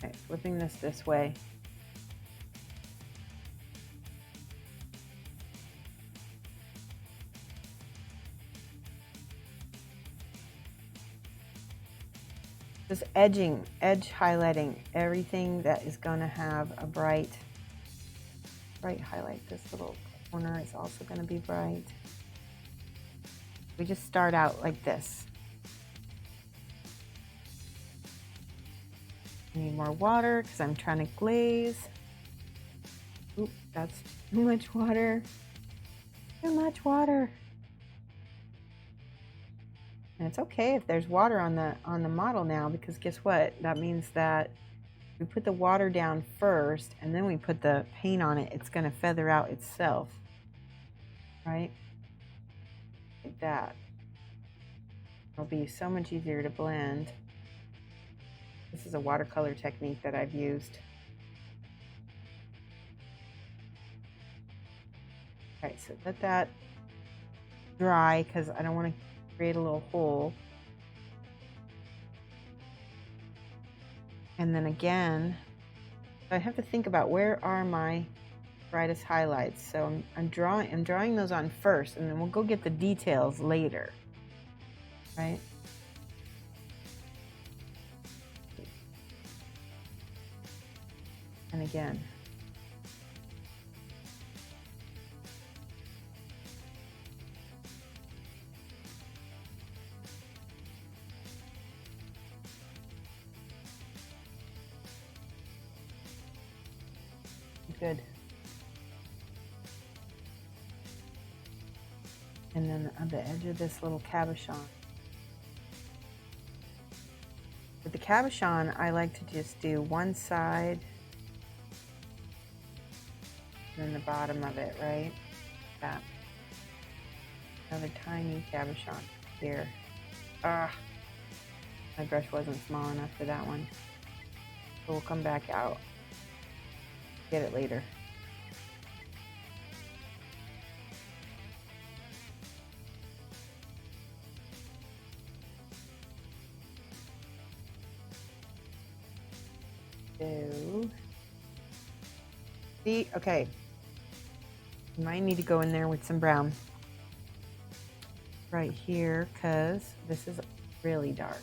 Okay, flipping this way. Just edge highlighting everything that is going to have a bright highlight. This little corner is also going to be bright. We just start out like this. I need more water because I'm trying to glaze. Oop, that's too much water. Too much water. And it's okay if there's water on the model now, because guess what? That means that we put the water down first and then we put the paint on it. It's going to feather out itself, right? Like that. It'll be so much easier to blend. This is a watercolor technique that I've used. All right, so let that dry because I don't want to create a little hole. And then again, I have to think about where are my brightest highlights. So I'm drawing those on first, and then we'll go get the details later, right? And again. Good. And then on the edge of this little cabochon. With the cabochon, I like to just do one side and then the bottom of it, right? That. Another tiny cabochon here. Ah, my brush wasn't small enough for that one. So we'll come back out. Get it later. So, see, okay. You might need to go in there with some brown right here, because this is really dark.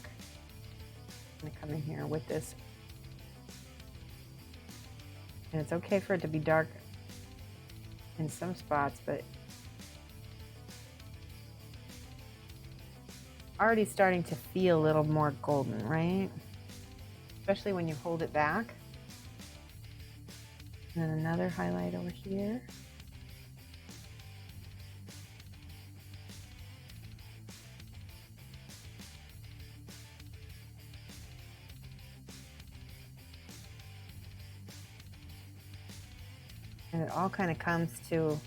I'm gonna come in here with this. And it's okay for it to be dark in some spots, but already starting to feel a little more golden, right? Especially when you hold it back. And then another highlight over here. And it all kind of comes to,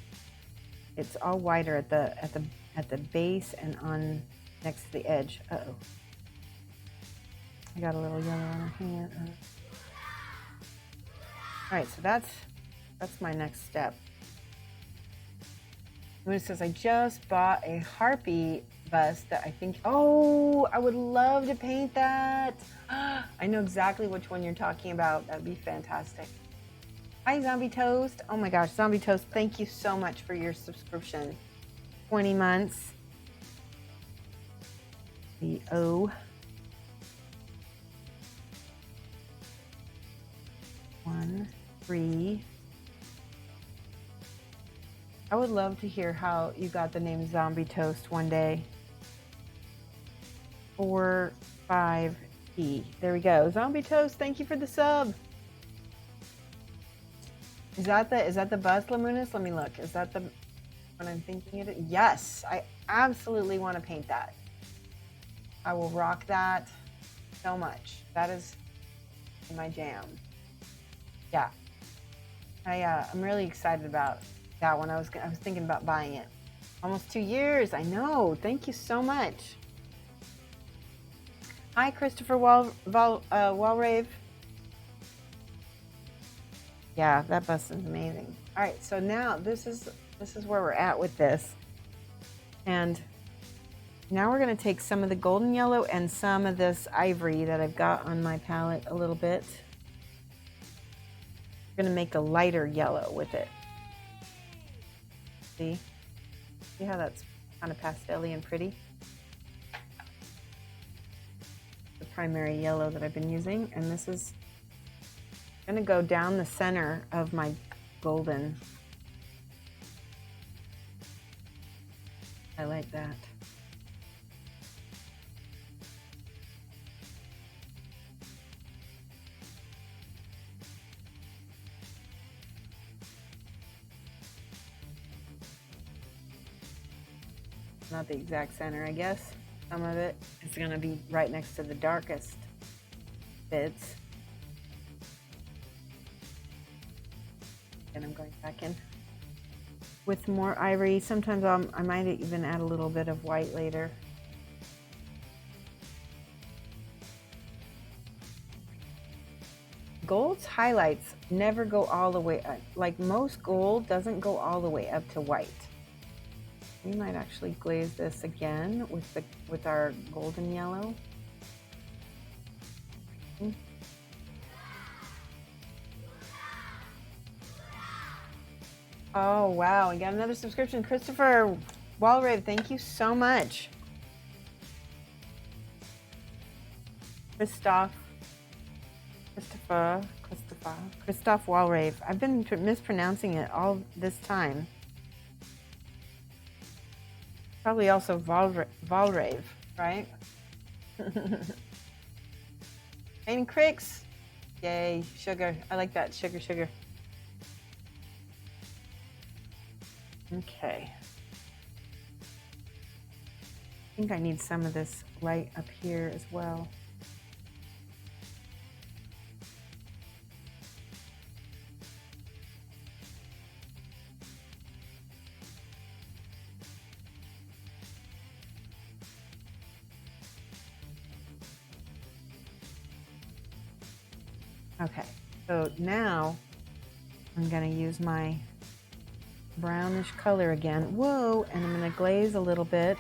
it's all whiter at the base and on next to the edge. Uh-oh. I got a little yellow on her hand. All right, so that's my next step. Luna says, I just bought a harpy bust that I think, oh, I would love to paint that. I know exactly which one you're talking about. That'd be fantastic. Hi, Zombie Toast. Oh my gosh, Zombie Toast, thank you so much for your subscription. 20 months. The O. 1, 3. I would love to hear how you got the name Zombie Toast one day. 4, 5, T. There we go. Zombie Toast, thank you for the sub. Is that the bust, Lamunas? Let me look. Is that the what I'm thinking it is? Yes, I absolutely want to paint that. I will rock that so much. That is my jam. Yeah. I'm really excited about that one. I was thinking about buying it. Almost 2 years. I know. Thank you so much. Hi, Christopher Walrave. Yeah, that bust is amazing. All right, so now this is where we're at with this. And now we're going to take some of the golden yellow and some of this ivory that I've got on my palette a little bit. We're going to make a lighter yellow with it. See how that's kind of pastel-y and pretty? The primary yellow that I've been using, and this is going to go down the center of my golden. I like that. Not the exact center, I guess. Some of it is going to be right next to the darkest bits. And I'm going back in with more ivory. Sometimes I might even add a little bit of white later. Gold's highlights never go all the way up. Like most gold doesn't go all the way up to white. We might actually glaze this again with our golden yellow. Oh wow, we got another subscription. Christopher Walrave, thank you so much. Christoph Walrave. I've been mispronouncing it all this time. Probably also Valrave, right? And Cricks. Yay, sugar. I like that. Sugar. Okay. I think I need some of this light up here as well. Okay, so now I'm going to use my brownish color again. Whoa, and I'm going to glaze a little bit.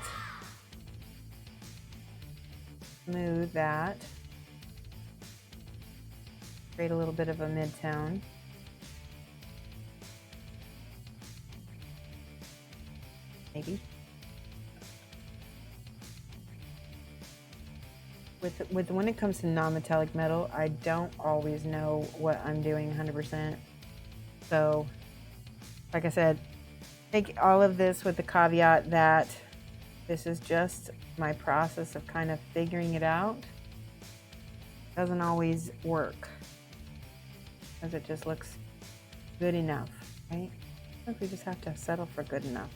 Smooth that. Create a little bit of a mid-tone. Maybe. With when it comes to non-metallic metal, I don't always know what I'm doing 100%. So, like I said, take all of this with the caveat that this is just my process of kind of figuring it out. Doesn't always work, because it just looks good enough, right? I think we just have to settle for good enough.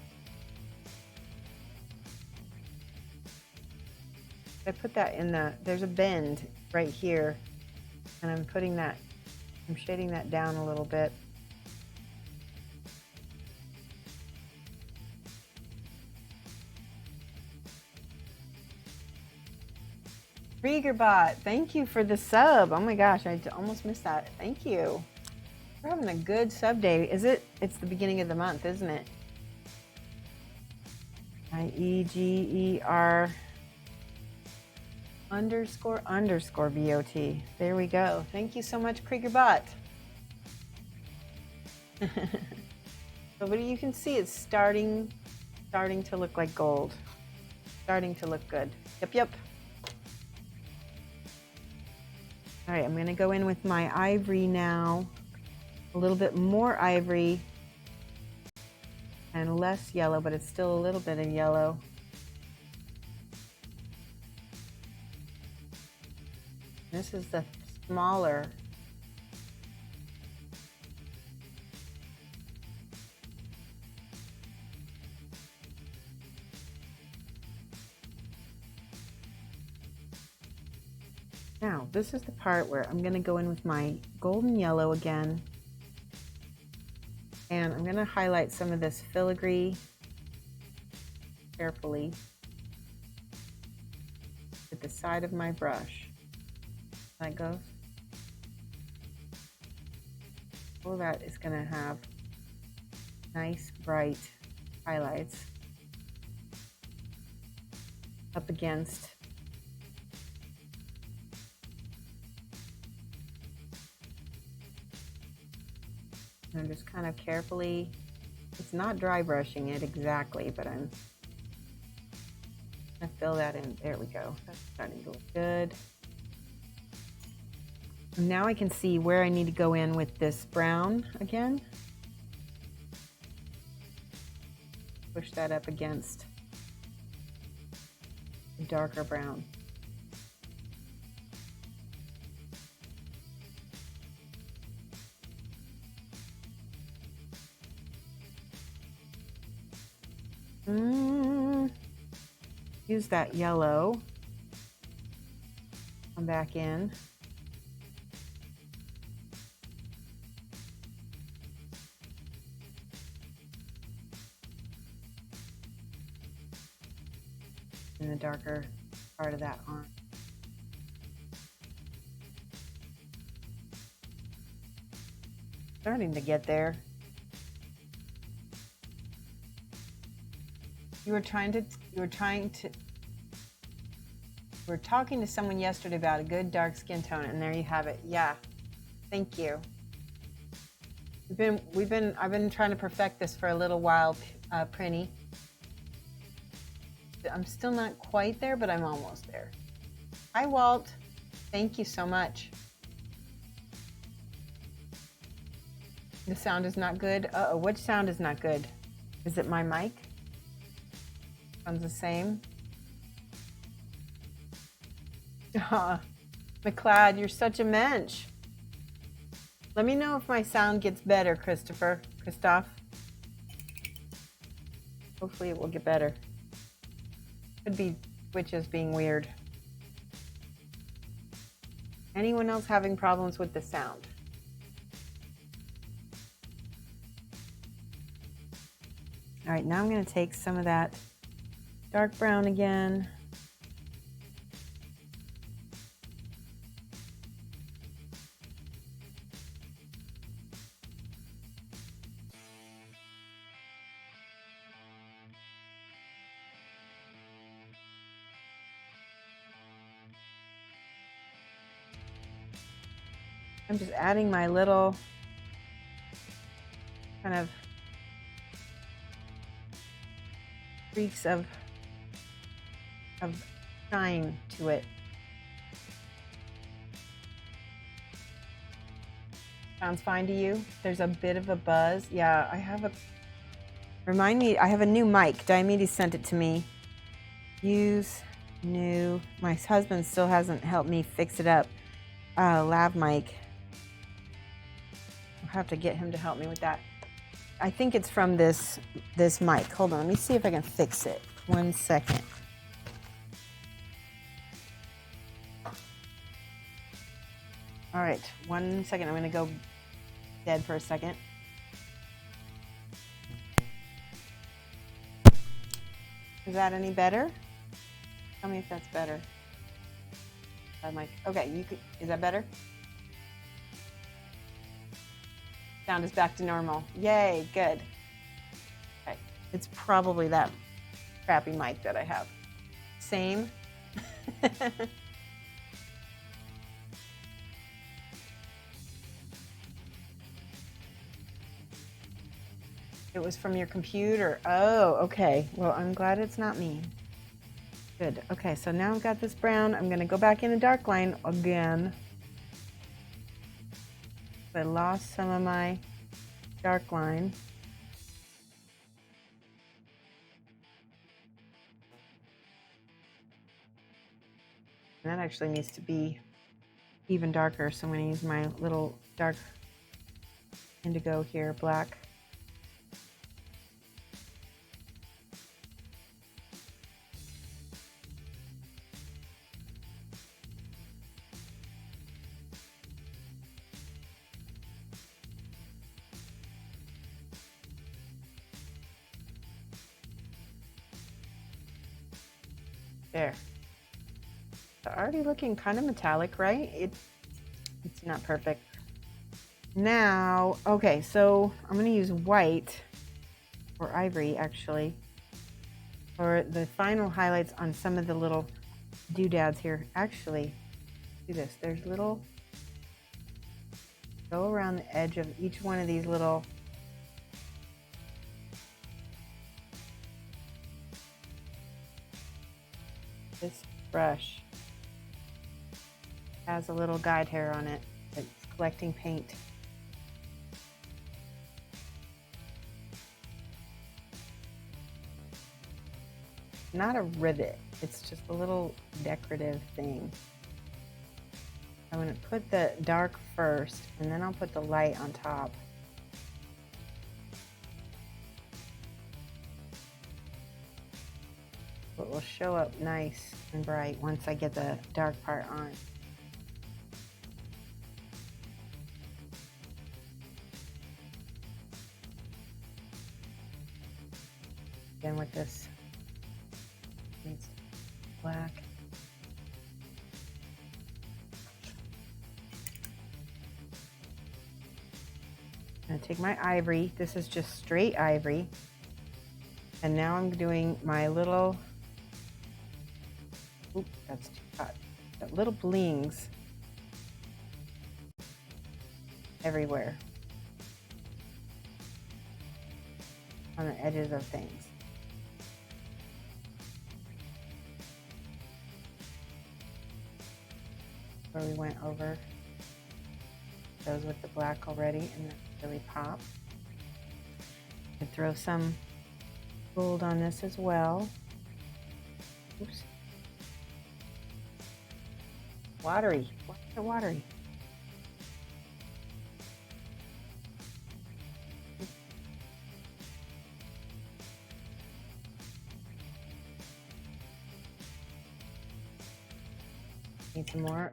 I put that in there's a bend right here, and I'm shading that down a little bit. Kriegerbot, thank you for the sub. Oh my gosh, I almost missed that. Thank you. We're having a good sub day. Is it? It's the beginning of the month, isn't it? IEGER _ BOT. There we go. Thank you so much, Kriegerbot. So what you can see, it's starting to look like gold. Starting to look good. Yep. All right, I'm going to go in with my ivory now. A little bit more ivory and less yellow, but it's still a little bit of yellow. This is the smaller. Now, this is the part where I'm going to go in with my golden yellow again. And I'm going to highlight some of this filigree carefully with the side of my brush. That goes. All that is going to have nice, bright highlights up against I'm just kind of carefully, it's not dry brushing it exactly, but I'm going to fill that in. There we go. That's starting to look good. And now I can see where I need to go in with this brown again. Push that up against the darker brown. Use that yellow. Come back in. In the darker part of that arm. Starting to get there. You were talking to someone yesterday about a good dark skin tone, and there you have it. Yeah, thank you. I've been trying to perfect this for a little while, Prinny. I'm still not quite there, but I'm almost there. Hi, Walt. Thank you so much. The sound is not good. Uh-oh, which sound is not good? Is it my mic? Sounds the same. McLeod, you're such a mensch. Let me know if my sound gets better, Christoph. Hopefully it will get better. Could be Twitches being weird. Anyone else having problems with the sound? All right, now I'm going to take some of that dark brown again. I'm just adding my little kind of streaks of shine to it. Sounds fine to you? There's a bit of a buzz. Yeah, I have I have a new mic. Diomedes sent it to me. Use new. My husband still hasn't helped me fix it up. Lav mic. I'll have to get him to help me with that. I think it's from this mic. Hold on, let me see if I can fix it. 1 second. All right, 1 second. I'm gonna go dead for a second. Is that any better? Tell me if that's better. I'm like, okay, you could, is that better? Sound is back to normal. Yay, good. Okay, it's probably that crappy mic that I have. Same. It was from your computer. Oh, okay. Well, I'm glad it's not me. Good. Okay, so now I've got this brown. I'm going to go back in the dark line again. I lost some of my dark line. And that actually needs to be even darker, so I'm going to use my little dark indigo here, black. There. So already looking kind of metallic, right? It's not perfect. Now, okay, so I'm going to use white or ivory actually for the final highlights on some of the little doodads here. Actually, do this. There's little, go around the edge of each one of these little this brush has a little guide hair on it. It's collecting paint. Not a rivet, it's just a little decorative thing. I'm going to put the dark first and then I'll put the light on top. It will show up nice and bright once I get the dark part on. Again with this black. I'm going to take my ivory. This is just straight ivory. And now I'm doing my little, oop, that's too hot. Got little blings everywhere on the edges of things. Where we went over those with the black already, and that really pop. I throw some gold on this as well. Oops. Watery. Why is it watery? Need some more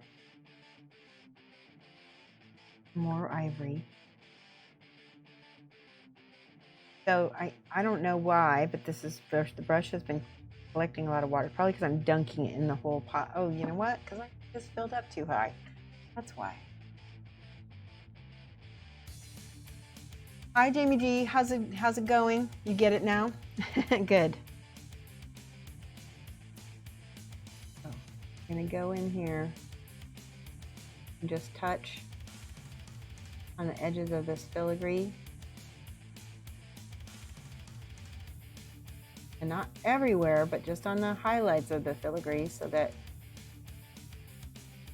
ivory. So I don't know why, but this is the brush has been collecting a lot of water, probably because I'm dunking it in the whole pot. Oh, you know what? Because I just filled up too high. That's why. Hi, Jamie G. How's it going? You get it now? Good. So I'm gonna go in here and just touch on the edges of this filigree. And not everywhere, but just on the highlights of the filigree so that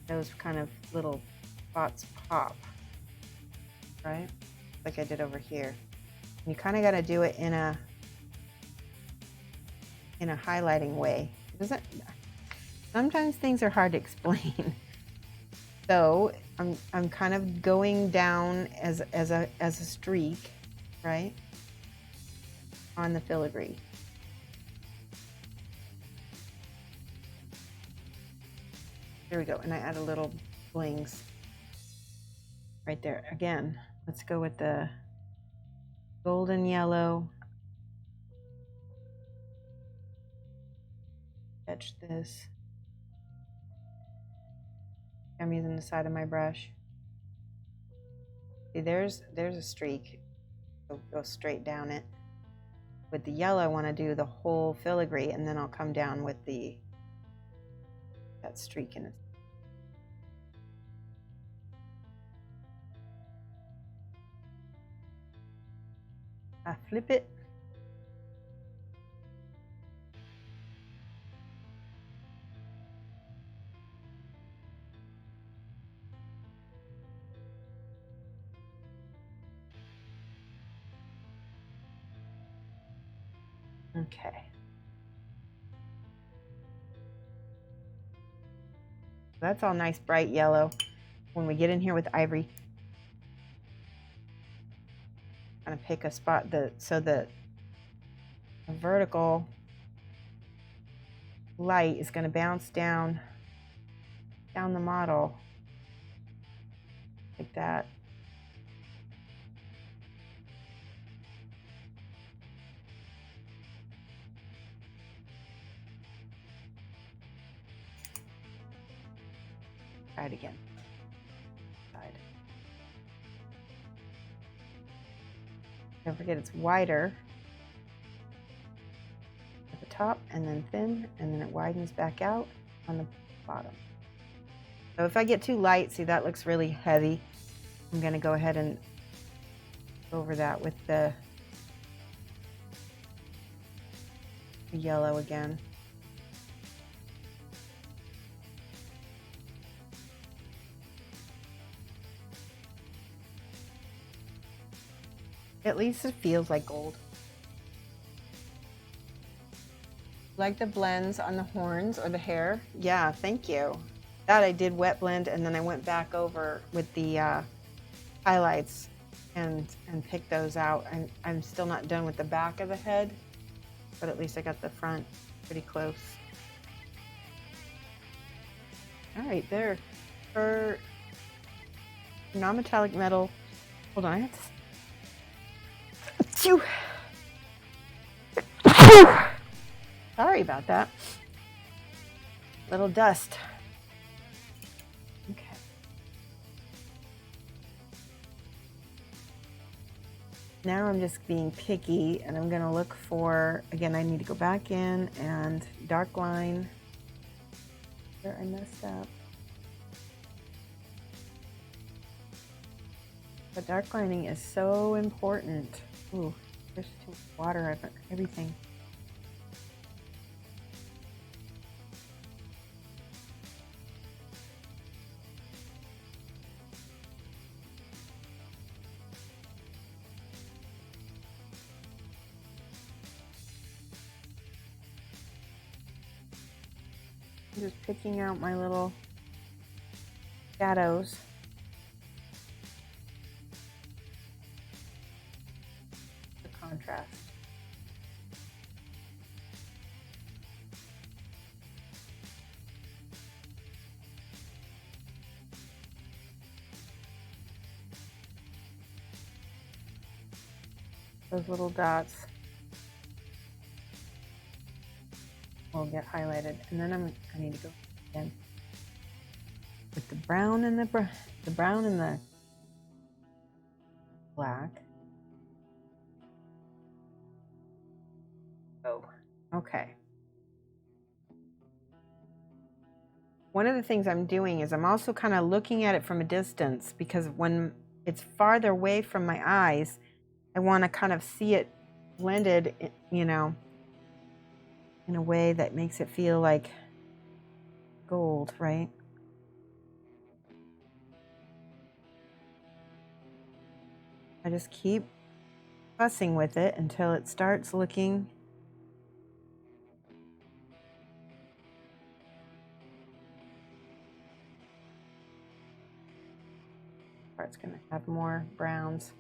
those kind of little spots pop, right? Like I did over here. And you kind of got to do it in a highlighting way. Sometimes things are hard to explain. So I'm kind of going down as a streak, right, on the filigree. There we go, and I add a little blings right there. Again, let's go with the golden yellow. Catch this. I'm using the side of my brush. See, there's a streak. Go straight down it. With the yellow, I want to do the whole filigree, and then I'll come down with that streak in it. I flip it. Okay. That's all nice bright yellow. When we get in here with ivory, I'm gonna pick a spot so that the vertical light is gonna bounce down the model like that. Try it again. Side. Don't forget it's wider at the top and then thin, and then it widens back out on the bottom. So if I get too light, see that looks really heavy. I'm going to go ahead and go over that with the yellow again. At least it feels like gold. Like the blends on the horns or the hair? Yeah, thank you. That I did wet blend, and then I went back over with the highlights and picked those out. I'm still not done with the back of the head, but at least I got the front pretty close. All right, there. For non-metallic metal, hold on, I have to... Sorry about that. Little dust. Okay. Now I'm just being picky, and I'm going to look for, again, I need to go back in and dark line where I messed up. But dark lining is so important. Ooh, there's too much water, everything. I'm just picking out my little shadows. The contrast. Those little dots will get highlighted, and then I need to go again with the brown and the brown and the black. Oh, okay. One of the things I'm doing is I'm also kind of looking at it from a distance, because when it's farther away from my eyes, I want to kind of see it blended, you know, in a way that makes it feel like gold, right? I just keep fussing with it until it starts looking it's going to have more browns.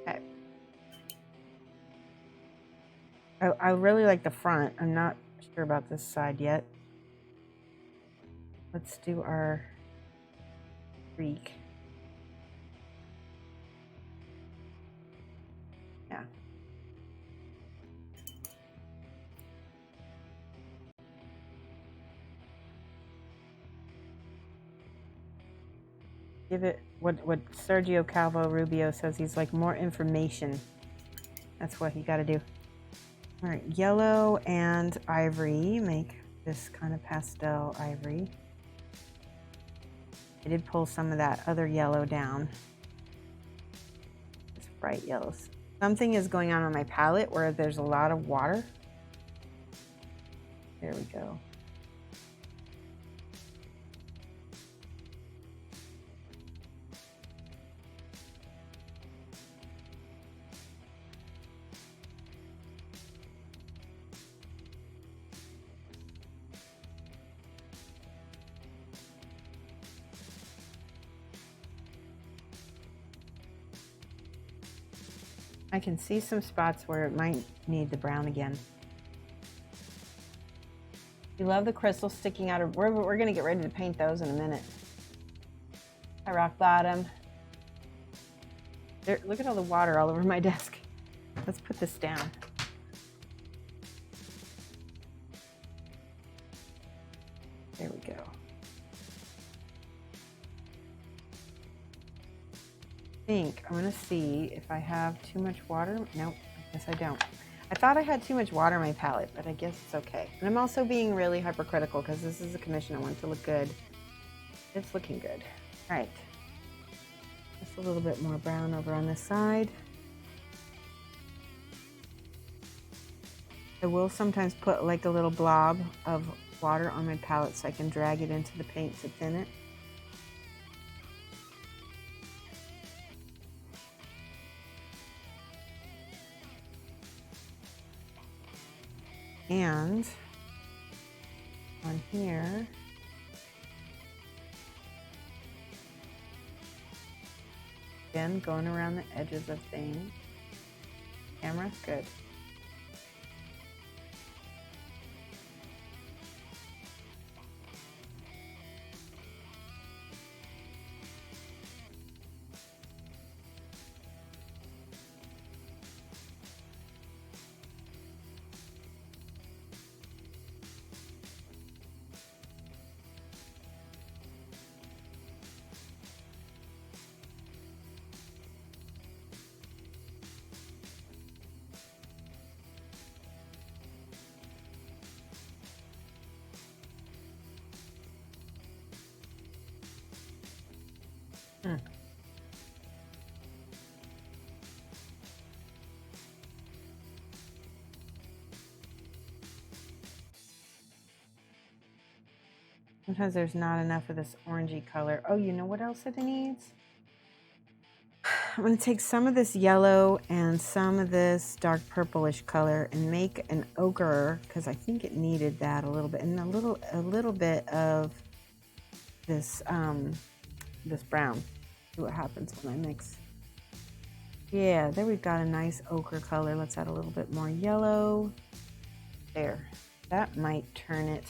Okay. I really like the front. I'm not sure about this side yet. Let's do our streak. Yeah. give it what Sergio Calvo Rubio says. He's like more information. That's what you got to do. All right, yellow and ivory make this kind of pastel ivory. I did pull some of that other yellow down. It's bright yellows. Something is going on my palette where there's a lot of water. There we go. I can see some spots where it might need the brown again. You love the crystals sticking out of, we're gonna get ready to paint those in a minute. Hi, Rock Bottom. There, look at all the water all over my desk. Let's put this down. There we go. I'm gonna see if I have too much water. Nope, I guess I don't. I thought I had too much water in my palette, but I guess it's okay. And I'm also being really hypercritical because this is a commission. I want it to look good. It's looking good. All right. Just a little bit more brown over on this side. I will sometimes put like a little blob of water on my palette so I can drag it into the paint to thin it. And on here, again, going around the edges of things. Camera, good. Sometimes there's not enough of this orangey color. Oh, you know what else it needs? I'm going to take some of this yellow and some of this dark purplish color and make an ochre because I think it needed that a little bit, and a little bit of this this brown. See what happens when I mix. Yeah, there we've got a nice ochre color. Let's add a little bit more yellow. There, that might turn it.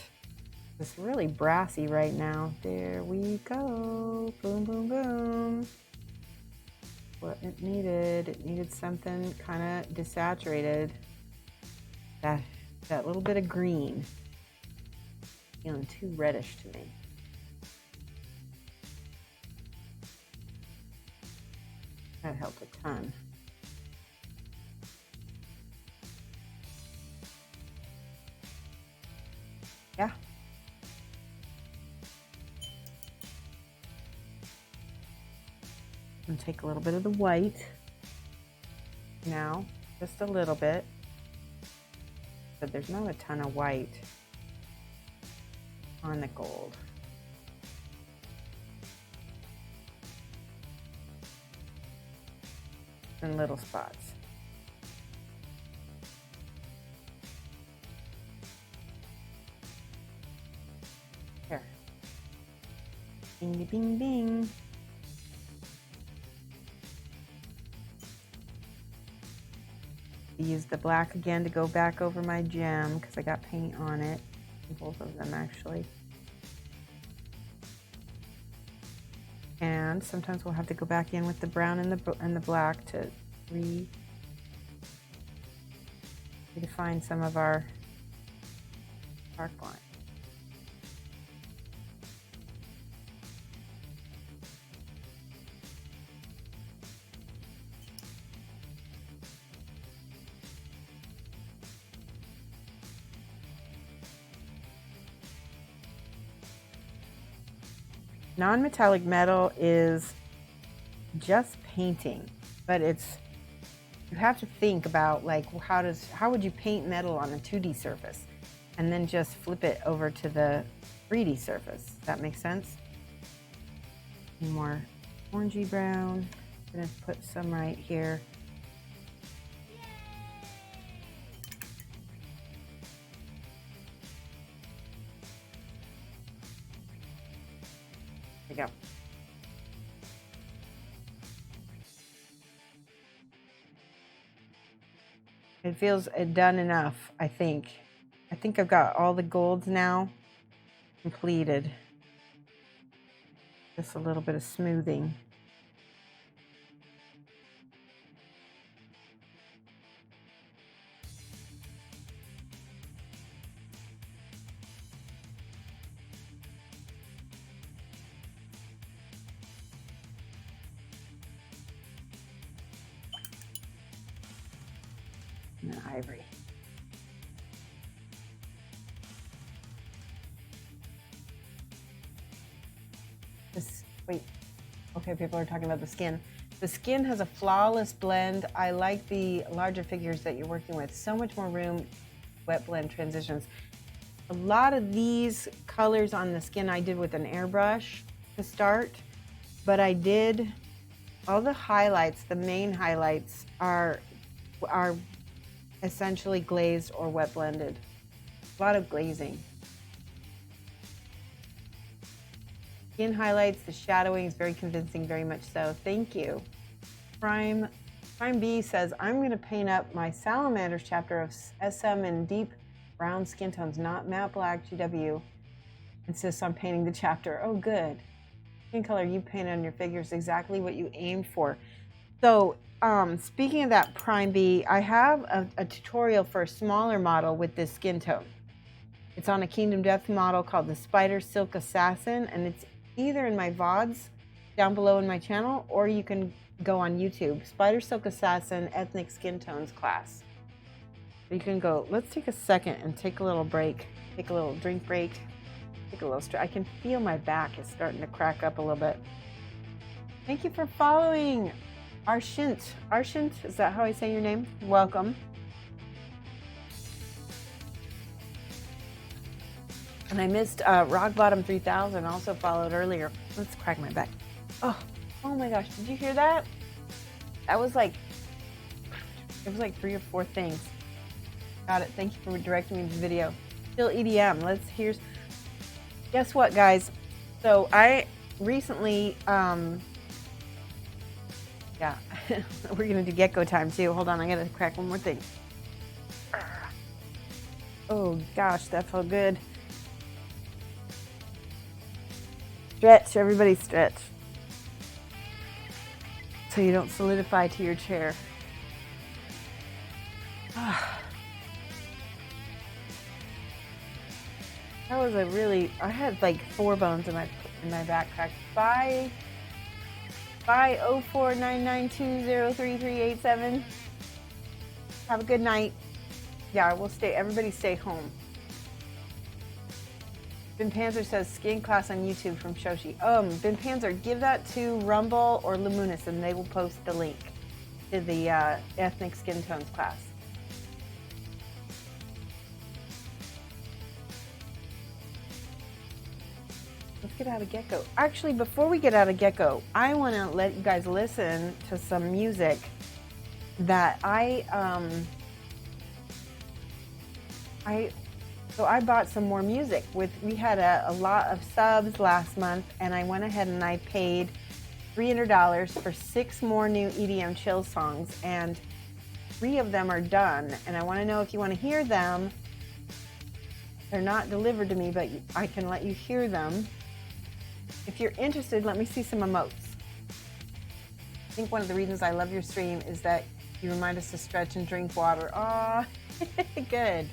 It's really brassy right now. There we go. Boom, boom, boom. What it needed something kind of desaturated. That little bit of green. Feeling too reddish to me. That helped a ton. Yeah. I'm gonna take a little bit of the white now, just a little bit, but there's not a ton of white on the gold. In little spots. Here. Bing, bing, bing. Use the black again to go back over my gem because I got paint on it. Both of them actually. And sometimes we'll have to go back in with the brown and the black to redefine some of our dark line. Non-metallic metal is just painting, but you have to think about like how would you paint metal on a 2D surface and then just flip it over to the 3D surface. Does that make sense? More orangey brown. I'm gonna put some right here. There we go. It feels done enough, I think. I think I've got all the golds now completed. Just a little bit of smoothing. And then ivory. Wait, okay, people are talking about the skin. The skin has a flawless blend. I like the larger figures that you're working with. So much more room, wet blend transitions. A lot of these colors on the skin I did with an airbrush to start, but I did all the highlights, the main highlights are essentially glazed or wet blended. A lot of glazing. Skin highlights, the shadowing is very convincing, very much so. Thank you. Prime B says, I'm going to paint up my Salamanders chapter of SM in deep brown skin tones, not matte black GW. Insists on painting the chapter. Oh, good. Skin color you painted on your figure is exactly what you aimed for. So, speaking of that, Prime B, I have a tutorial for a smaller model with this skin tone. It's on a Kingdom Death model called the Spider Silk Assassin, and it's either in my VODs down below in my channel, or you can go on YouTube, Spider Silk Assassin Ethnic Skin Tones class. You can go, let's take a second and take a little break, take a little drink break, take a little stretch. I can feel my back is starting to crack up a little bit. Thank you for following. Arshint, is that how I say your name? Welcome. And I missed Rock Bottom 3000, also followed earlier. Let's crack my back. Oh my gosh, did you hear that? That was like, it was like 3 or 4 things. Got it, thank you for directing me to the video. Still EDM, guess what guys? So I recently, yeah, we're gonna do gecko time too. Hold on, I gotta crack one more thing. Oh gosh, that felt good. Stretch, everybody stretch. So you don't solidify to your chair. That was I had like 4 bones in my back crack. Bye 0499203387. Have a good night. Yeah, everybody stay home. Ben Panzer says skin class on YouTube from Shoshie. Ben Panzer, give that to Rumble or Luminous and they will post the link to the ethnic skin tones class. Let's get out of Gecko. Actually, before we get out of Gecko, I want to let you guys listen to some music that So I bought some more music. We had a lot of subs last month, and I went ahead and I paid $300 for 6 more new EDM chill songs, and 3 of them are done. And I want to know if you want to hear them. They're not delivered to me, but I can let you hear them. If you're interested, let me see some emotes. I think one of the reasons I love your stream is that you remind us to stretch and drink water. Aw, good.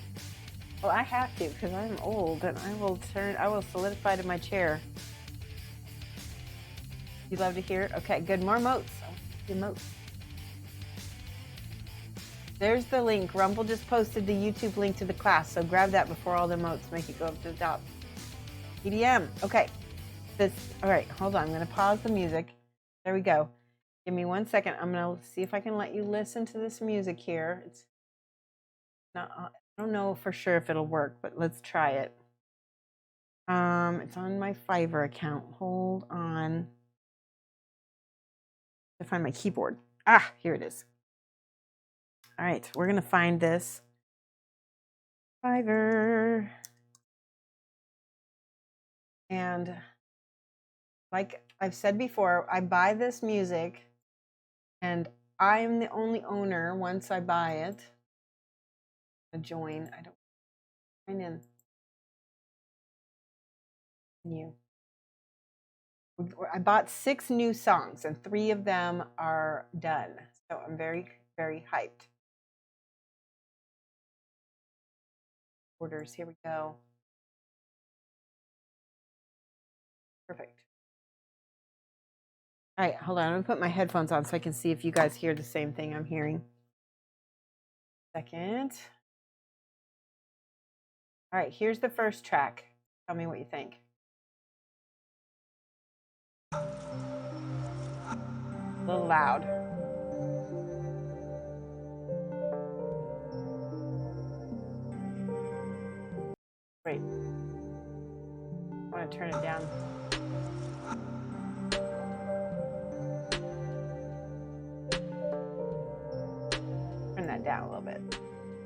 Well, I have to because I'm old and I will solidify to my chair. You love to hear? Okay, good. More emotes. Emotes. There's the link. Rumble just posted the YouTube link to the class, so grab that before all the emotes make it go up to the top. EDM. Okay. this. All right, hold on. I'm going to pause the music. There we go. Give me 1 second. I'm going to see if I can let you listen to this music here. It's not, I don't know for sure if it'll work, but let's try it. It's on my Fiverr account. Hold on. To find my keyboard. Ah, here it is. All right, we're going to find this. Fiverr. And like I've said before, I buy this music and I'm the only owner once I buy it. I join. I don't sign in. New. I bought 6 new songs and 3 of them are done. So I'm very, very hyped. Orders. Here we go. Perfect. All right, hold on. I'm going to put my headphones on so I can see if you guys hear the same thing I'm hearing. Second. All right, here's the first track. Tell me what you think. A little loud. Great. I want to turn it down. Turn that down a little bit.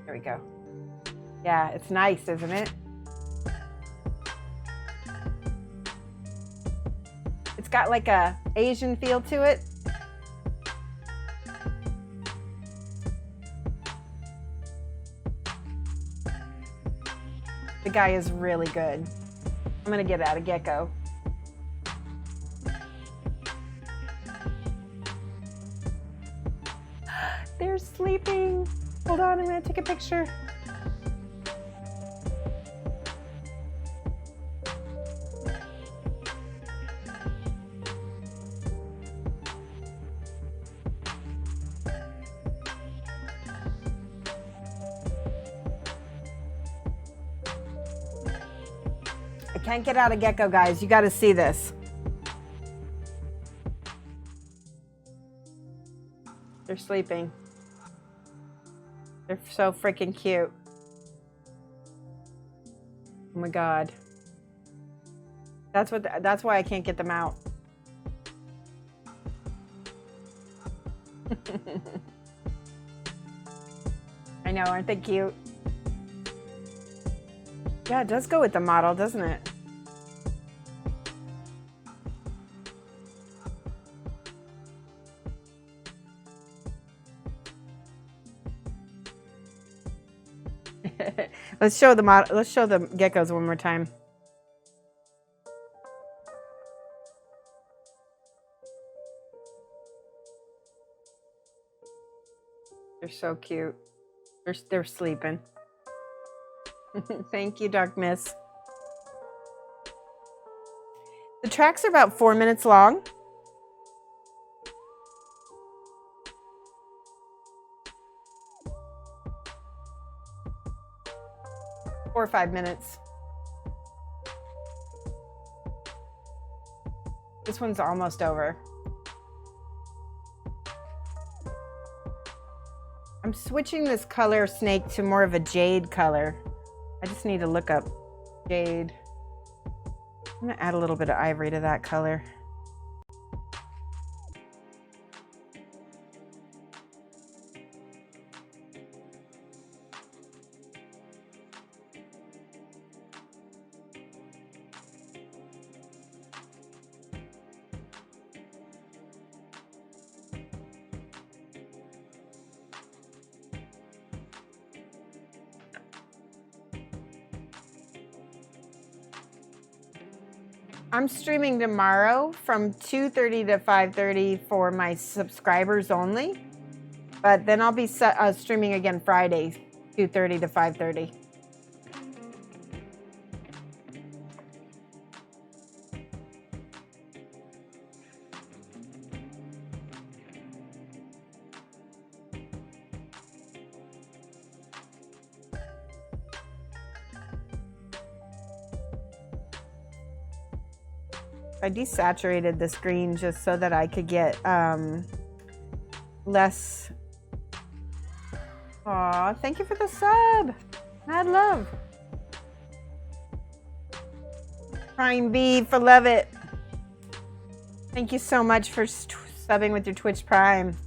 There we go. Yeah, it's nice, isn't it? It's got like a Asian feel to it. The guy is really good. I'm gonna get out of Gecko. They're sleeping. Hold on, I'm gonna take a picture. I can't get out of Gecko, guys. You gotta see this. They're sleeping. They're so freaking cute. Oh my God. That's why I can't get them out. I know, aren't they cute? Yeah, it does go with the model, doesn't it? Let's show the model. Let's show the geckos one more time. They're so cute. They're sleeping. Thank you, Dark Miss. The tracks are about 4 minutes long. Four or 5 minutes. This one's almost over. I'm switching this color snake to more of a jade color. I just need to look up jade. I'm gonna add a little bit of ivory to that color. I'm streaming tomorrow from 2:30 to 5:30 for my subscribers only. But then I'll be streaming again Friday, 2:30 to 5:30. I desaturated the screen just so that I could get less. Aw, thank you for the sub. Mad love. Prime Beef, I love it. Thank you so much for subbing with your Twitch Prime.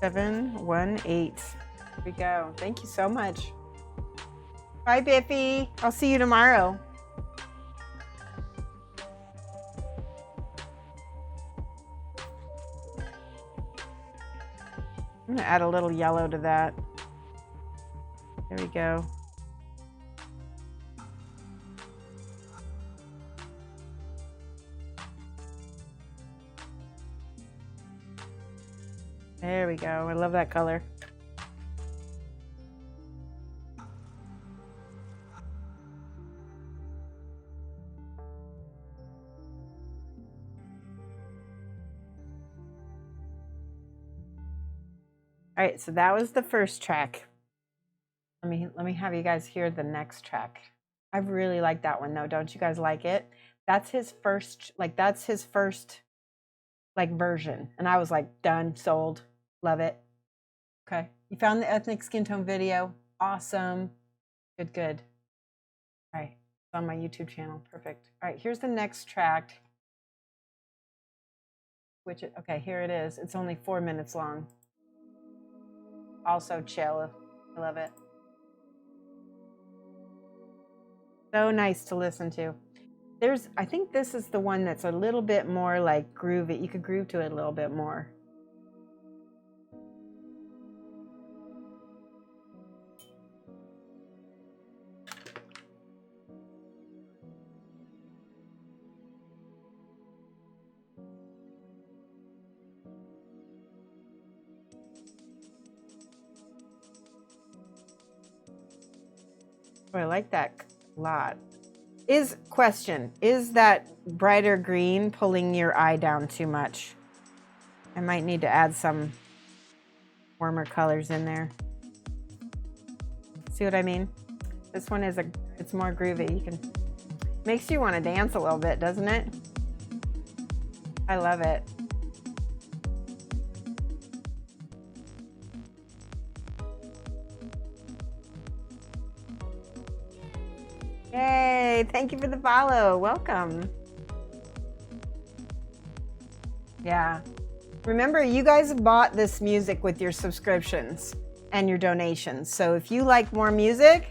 $718. Here we go. Thank you so much. Bye, Biffy. I'll see you tomorrow. I'm gonna add a little yellow to that. There we go. There we go. I love that color. All right, so that was the first track. Let me have you guys hear the next track. I really like that one though. Don't you guys like it? That's his first, version. And I was like, done, sold, love it. Okay, you found the ethnic skin tone video. Awesome. Good, good. All right, it's on my YouTube channel. Perfect. All right, here's the next track. Okay, here it is. It's only 4 minutes long. Also chill. I love it. So nice to listen to. I think this is the one that's a little bit more like groovy. You could groove to it a little bit more. Oh, I like that a lot. Question, is that brighter green pulling your eye down too much? I might need to add some warmer colors in there. See what I mean? This one it's more groovy. Makes you want to dance a little bit, doesn't it? I love it. Yay, thank you for the follow. Welcome. Yeah. Remember, you guys bought this music with your subscriptions and your donations. So if you like more music,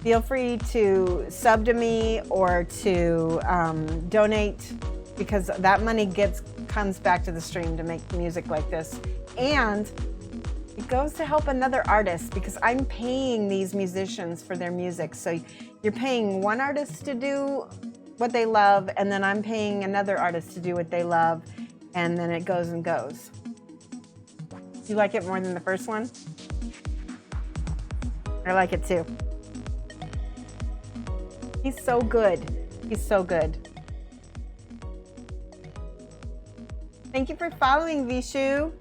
feel free to sub to me or to donate, because that money comes back to the stream to make music like this. And it goes to help another artist, because I'm paying these musicians for their music. So you're paying one artist to do what they love, and then I'm paying another artist to do what they love, and then it goes and goes. You like it more than the first one? I like it too. He's so good. He's so good. Thank you for following, Vishu.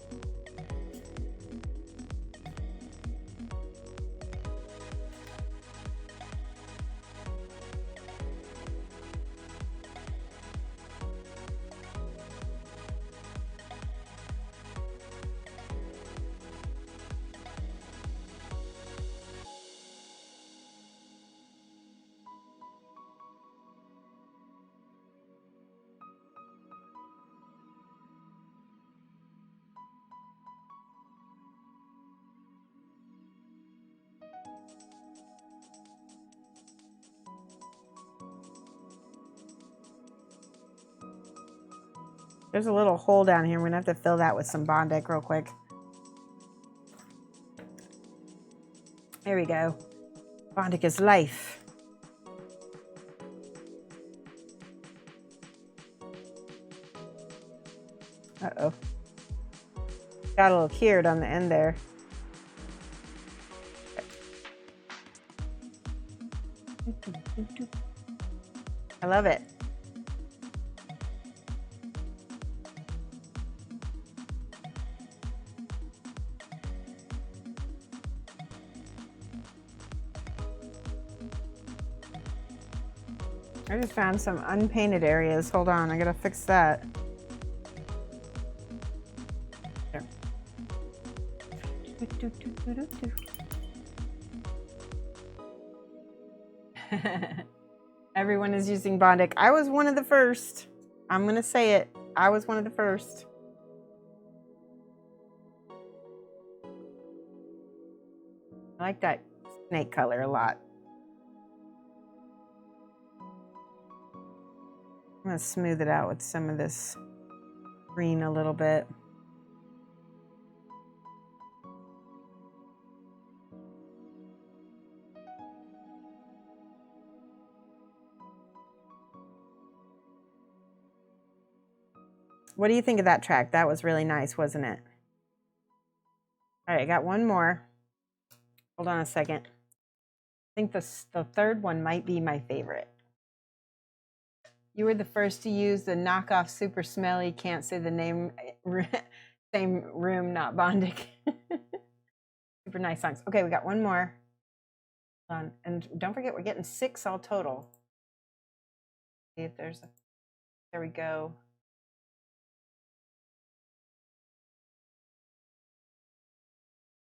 There's a little hole down here. We're gonna have to fill that with some Bondic real quick. There we go. Bondic is life. Uh-oh. Got a little cured on the end there. I love it. I just found some unpainted areas. Hold on, I gotta fix that. There. Everyone is using Bondic. I was one of the first. I'm gonna say it. I was one of the first. I like that snake color a lot. I'm gonna smooth it out with some of this green a little bit. What do you think of that track? That was really nice, wasn't it? All right, I got one more. Hold on a second. I think the third one might be my favorite. You were the first to use the knockoff super smelly, can't say the name, same room, not Bondic. Super nice songs. Okay, we got one more. Hold on. And don't forget, we're getting 6 all total. See if there's a, there we go.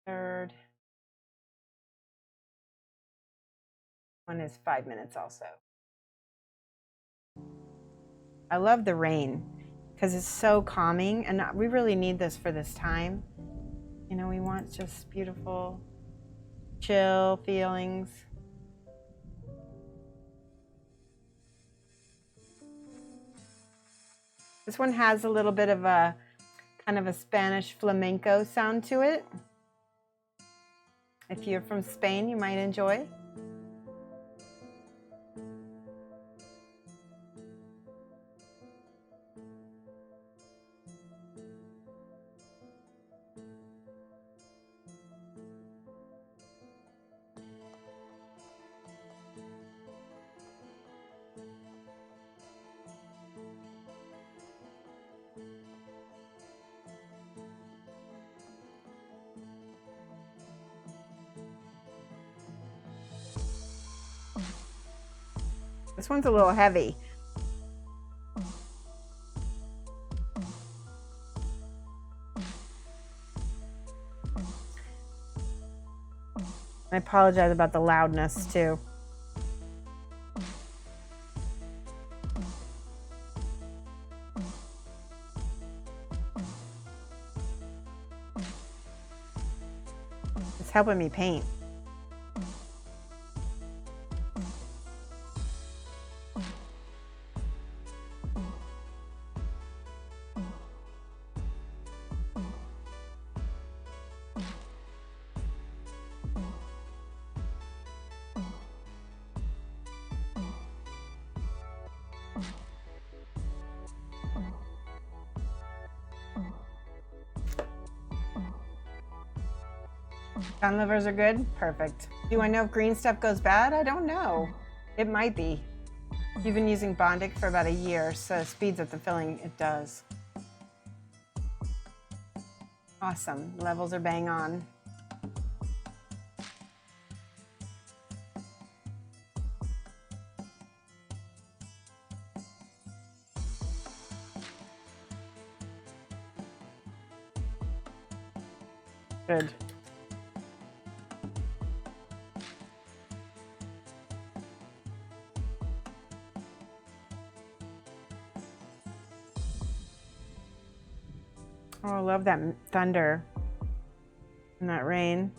Third one is 5 minutes also. I love the rain because it's so calming, and we really need this for this time. You know, we want just beautiful, chill feelings. This one has a little bit of a kind of a Spanish flamenco sound to it. If you're from Spain, you might enjoy. This one's a little heavy. I apologize about the loudness too. It's helping me paint. Sun livers are good? Perfect. Do I know if green stuff goes bad? I don't know. It might be. You've been using Bondic for about a year, so it speeds up the filling. It does. Awesome. Levels are bang on. Good. Oh, I love that thunder and that rain.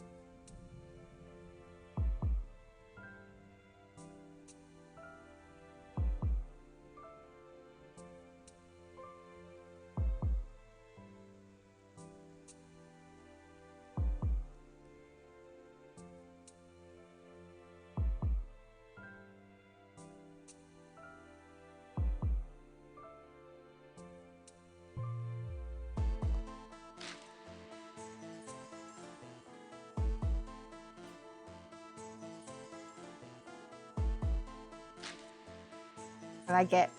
I like it.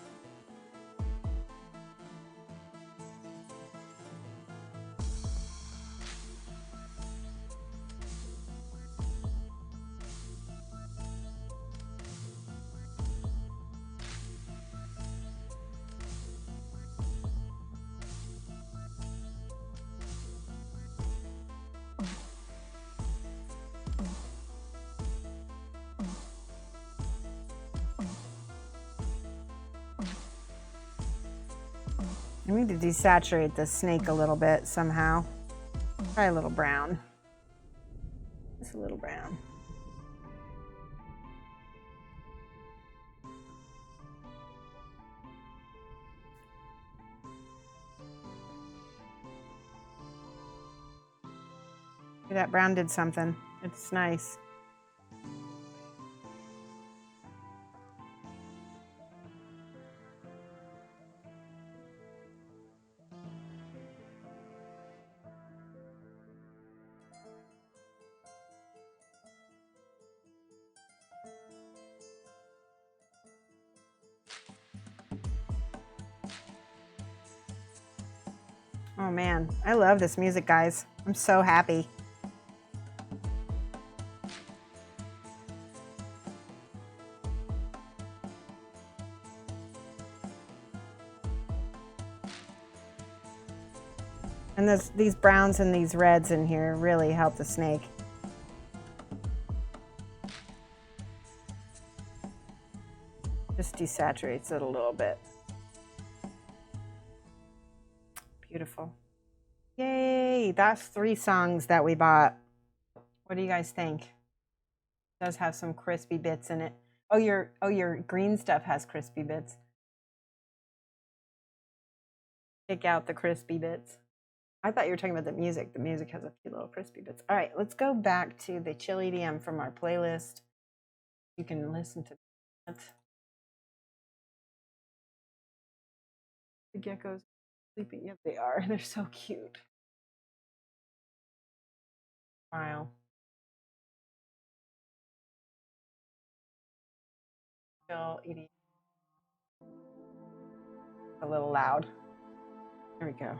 I need to desaturate the snake a little bit somehow. Try a little brown. Just a little brown. That brown did something. It's nice. Oh man, I love this music, guys. I'm so happy. And these browns and these reds in here really help the snake. Just desaturates it a little bit. Beautiful. Yay! That's 3 songs that we bought. What do you guys think? It does have some crispy bits in it. Oh, your green stuff has crispy bits. Pick out the crispy bits. I thought you were talking about the music. The music has a few little crispy bits. All right, let's go back to the chill EDM from our playlist. You can listen to that. The geckos sleeping. Yep, they are. They're so cute. Smile. Chill EDM. A little loud. There we go.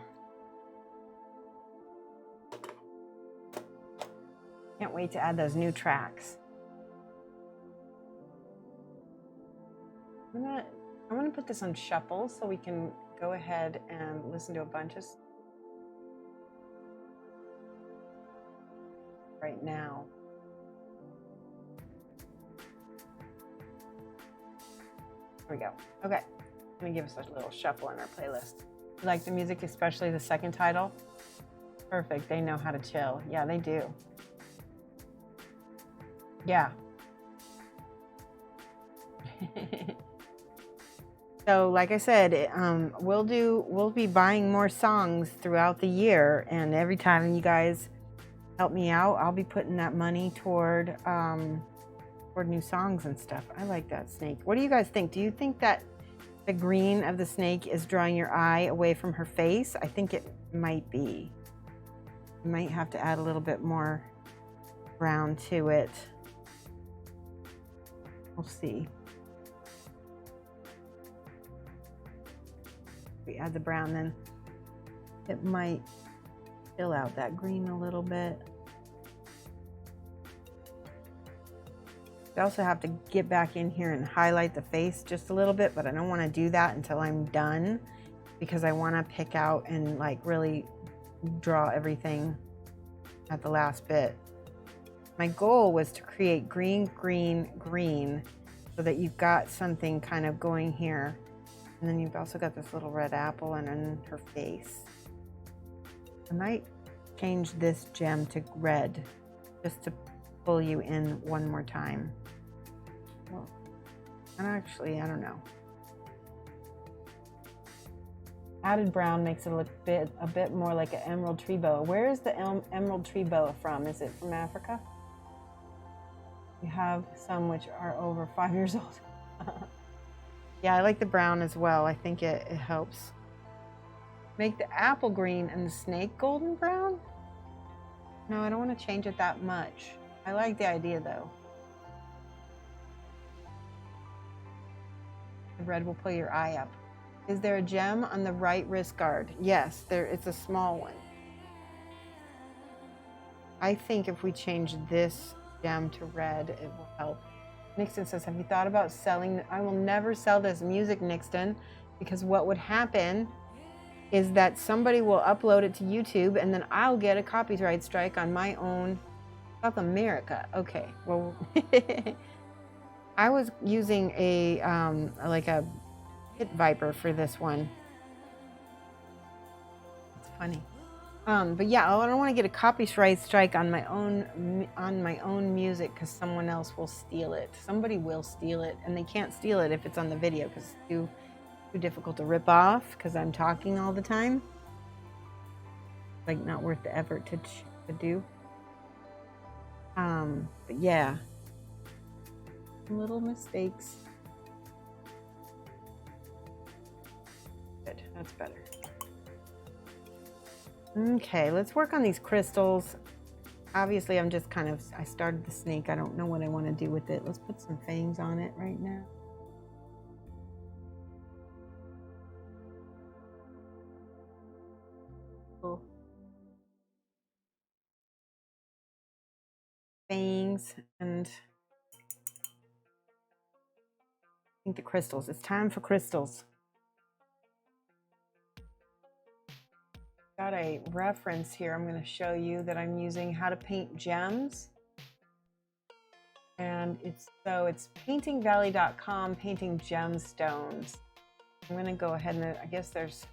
Can't wait to add those new tracks. I'm gonna put this on shuffle so we can go ahead and listen to a bunch of right now. There we go. Okay, I'm gonna give us a little shuffle in our playlist. You like the music, especially the second title? Perfect. They know how to chill. Yeah, they do. Yeah. So like I said, we'll be buying more songs throughout the year, and every time you guys help me out, I'll be putting that money toward new songs and stuff. I like that snake. What do you guys think? Do you think that the green of the snake is drawing your eye away from her face? I think it might be. You might have to add a little bit more brown to it. We'll see. If we add the brown, then it might fill out that green a little bit. We also have to get back in here and highlight the face just a little bit, but I don't want to do that until I'm done because I want to pick out and like really draw everything at the last bit. My goal was to create green, green, green so that you've got something kind of going here. And then you've also got this little red apple and then her face. I might change this gem to red just to pull you in one more time. Well, and actually, I don't know. Added brown makes it look a bit more like an emerald tree boa. Where is the emerald tree boa from? Is it from Africa? We have some which are over 5 years old. Yeah, I like the brown as well. I think it helps. Make the apple green and the snake golden brown? No, I don't want to change it that much. I like the idea though. The red will pull your eye up. Is there a gem on the right wrist guard? Yes, it's a small one. I think if we change this gem to red, it will help. Nixon says, have you thought about selling? I will never sell this music, Nixon, because what would happen is that somebody will upload it to YouTube and then I'll get a copyright strike on my own South America. Okay, well, I was using a like a pit viper for this one. funny. But yeah, I don't want to get a copyright strike on my own music because someone else will steal it. Somebody will steal it, and they can't steal it if it's on the video because it's too difficult to rip off because I'm talking all the time. Like, not worth the effort to do. But yeah, little mistakes. Good, that's better. Okay, let's work on these crystals. Obviously, I'm just I started the snake. I don't know what I want to do with it. Let's put some fangs on it right now. Cool. Fangs and I think the crystals. It's time for crystals. Got a reference here I'm going to show you that I'm using how to paint gems. And it's paintingvalley.com, painting gemstones. I'm going to go ahead and I guess there's,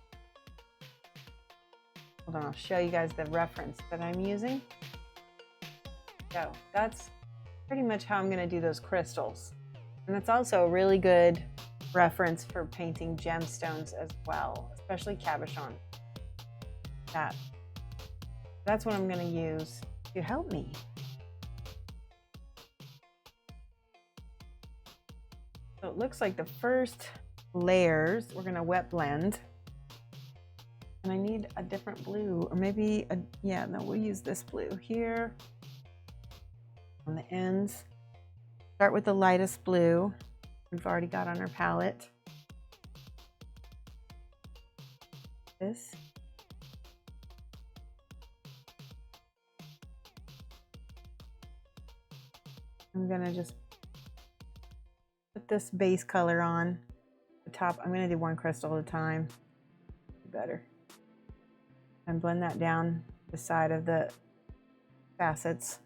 hold on, I'll show you guys the reference that I'm using. So that's pretty much how I'm going to do those crystals. And that's also a really good reference for painting gemstones as well, especially cabochon. That's what I'm going to use to help me. So it looks like the first layers we're going to wet blend. And I need a different blue, or maybe we'll use this blue here on the ends. Start with the lightest blue we've already got on our palette. This. I'm gonna just put this base color on the top. I'm gonna do one crystal at a time. Better. And blend that down the side of the facets.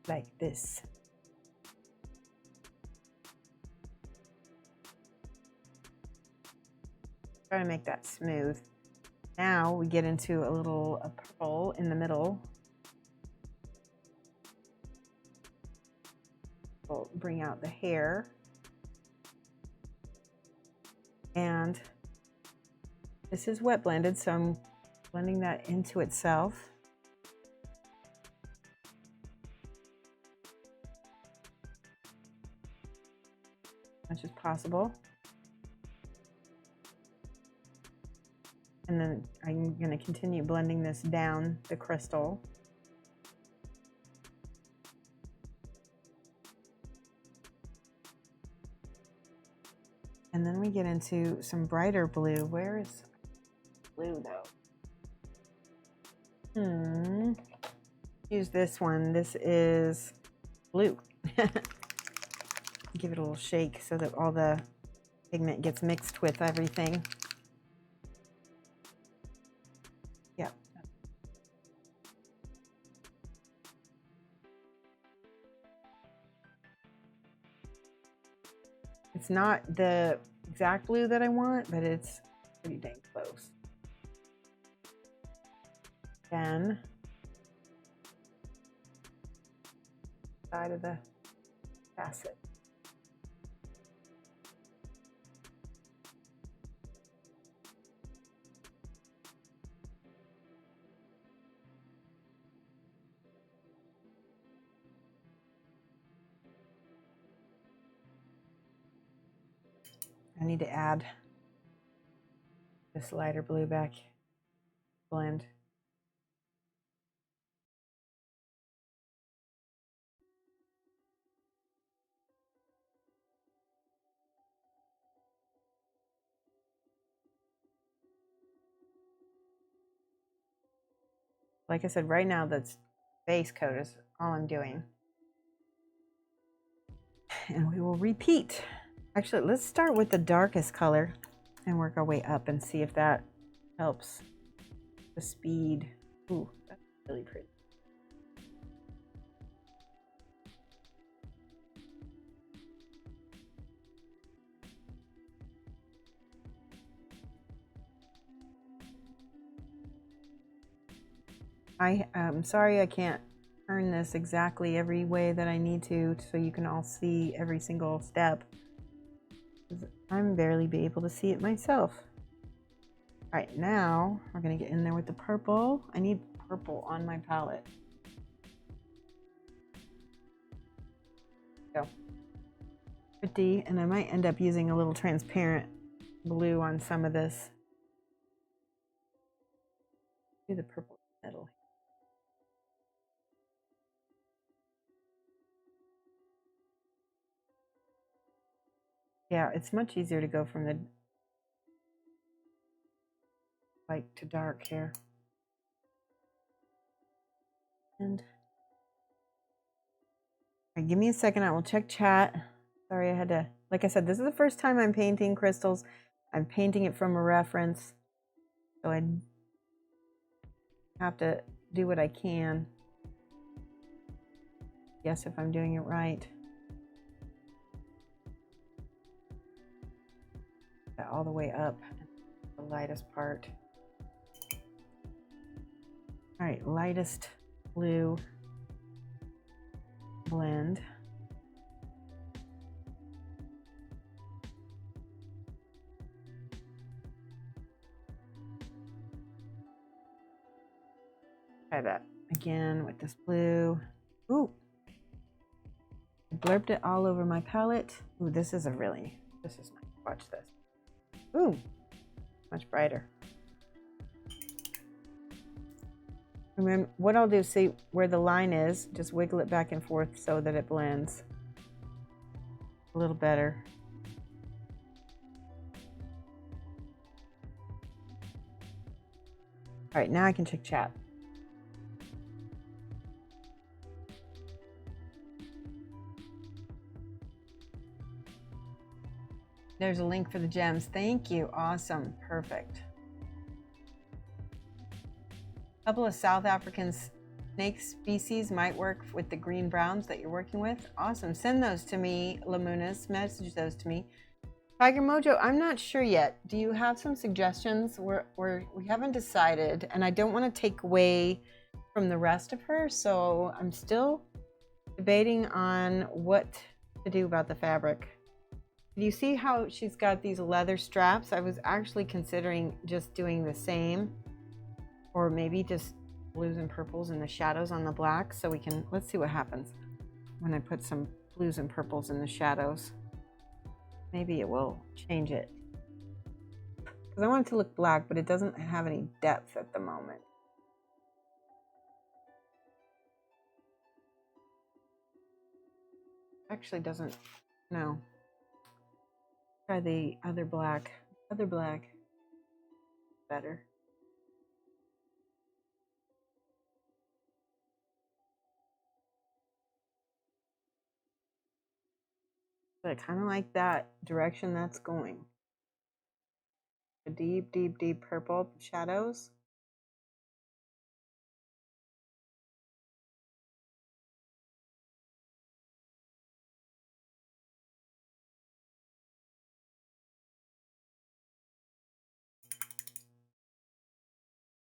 Like this. Try to make that smooth. Now we get into a purple in the middle. We'll bring out the hair. And this is wet blended, so I'm blending that into itself. As much as possible. And then I'm going to continue blending this down the crystal. And then we get into some brighter blue. Where is blue though? Use this one. This is blue. Give it a little shake so that all the pigment gets mixed with everything. Yep. It's not the exact blue that I want, but it's pretty dang close. Then, side of the facet. I need to add this lighter blue back blend. Like I said, right now that's base coat is all I'm doing. And we will repeat. Actually, let's start with the darkest color and work our way up and see if that helps the speed. Ooh, that's really pretty. I'm sorry I can't turn this exactly every way that I need to so you can all see every single step. I'm barely be able to see it myself. All right, now we're gonna get in there with the purple. I need purple on my palette. Go. Pretty, and I might end up using a little transparent blue on some of this. Do the purple middle. Yeah, it's much easier to go from the light to dark here. And all right, give me a second, I will check chat. Sorry, I had to, like I said, this is the first time I'm painting crystals. I'm painting it from a reference, so I have to do what I can. Guess if I'm doing it right. All the way up, the lightest part. All right, lightest blue blend. Try that again with this blue. Ooh, I blurbed it all over my palette. Ooh, this is nice. Watch this. Ooh, much brighter. Remember, what I'll do, see where the line is, just wiggle it back and forth so that it blends a little better. All right, now I can check chat. There's a link for the gems. Thank you. Awesome. Perfect. A couple of South African snake species might work with the green browns that you're working with. Awesome. Send those to me, Lamunas. Message those to me. Tiger Mojo, I'm not sure yet. Do you have some suggestions? We haven't decided, and I don't want to take away from the rest of her, so I'm still debating on what to do about the fabric. Do you see how she's got these leather straps? I was actually considering just doing the same, or maybe just blues and purples in the shadows on the black, so we can, let's see what happens when I put some blues and purples in the shadows. Maybe it will change it. Because I want it to look black, but it doesn't have any depth at the moment. Actually doesn't, no. Try the other black. Other black. Better. But I kind of like that direction that's going. A deep, deep, deep purple shadows.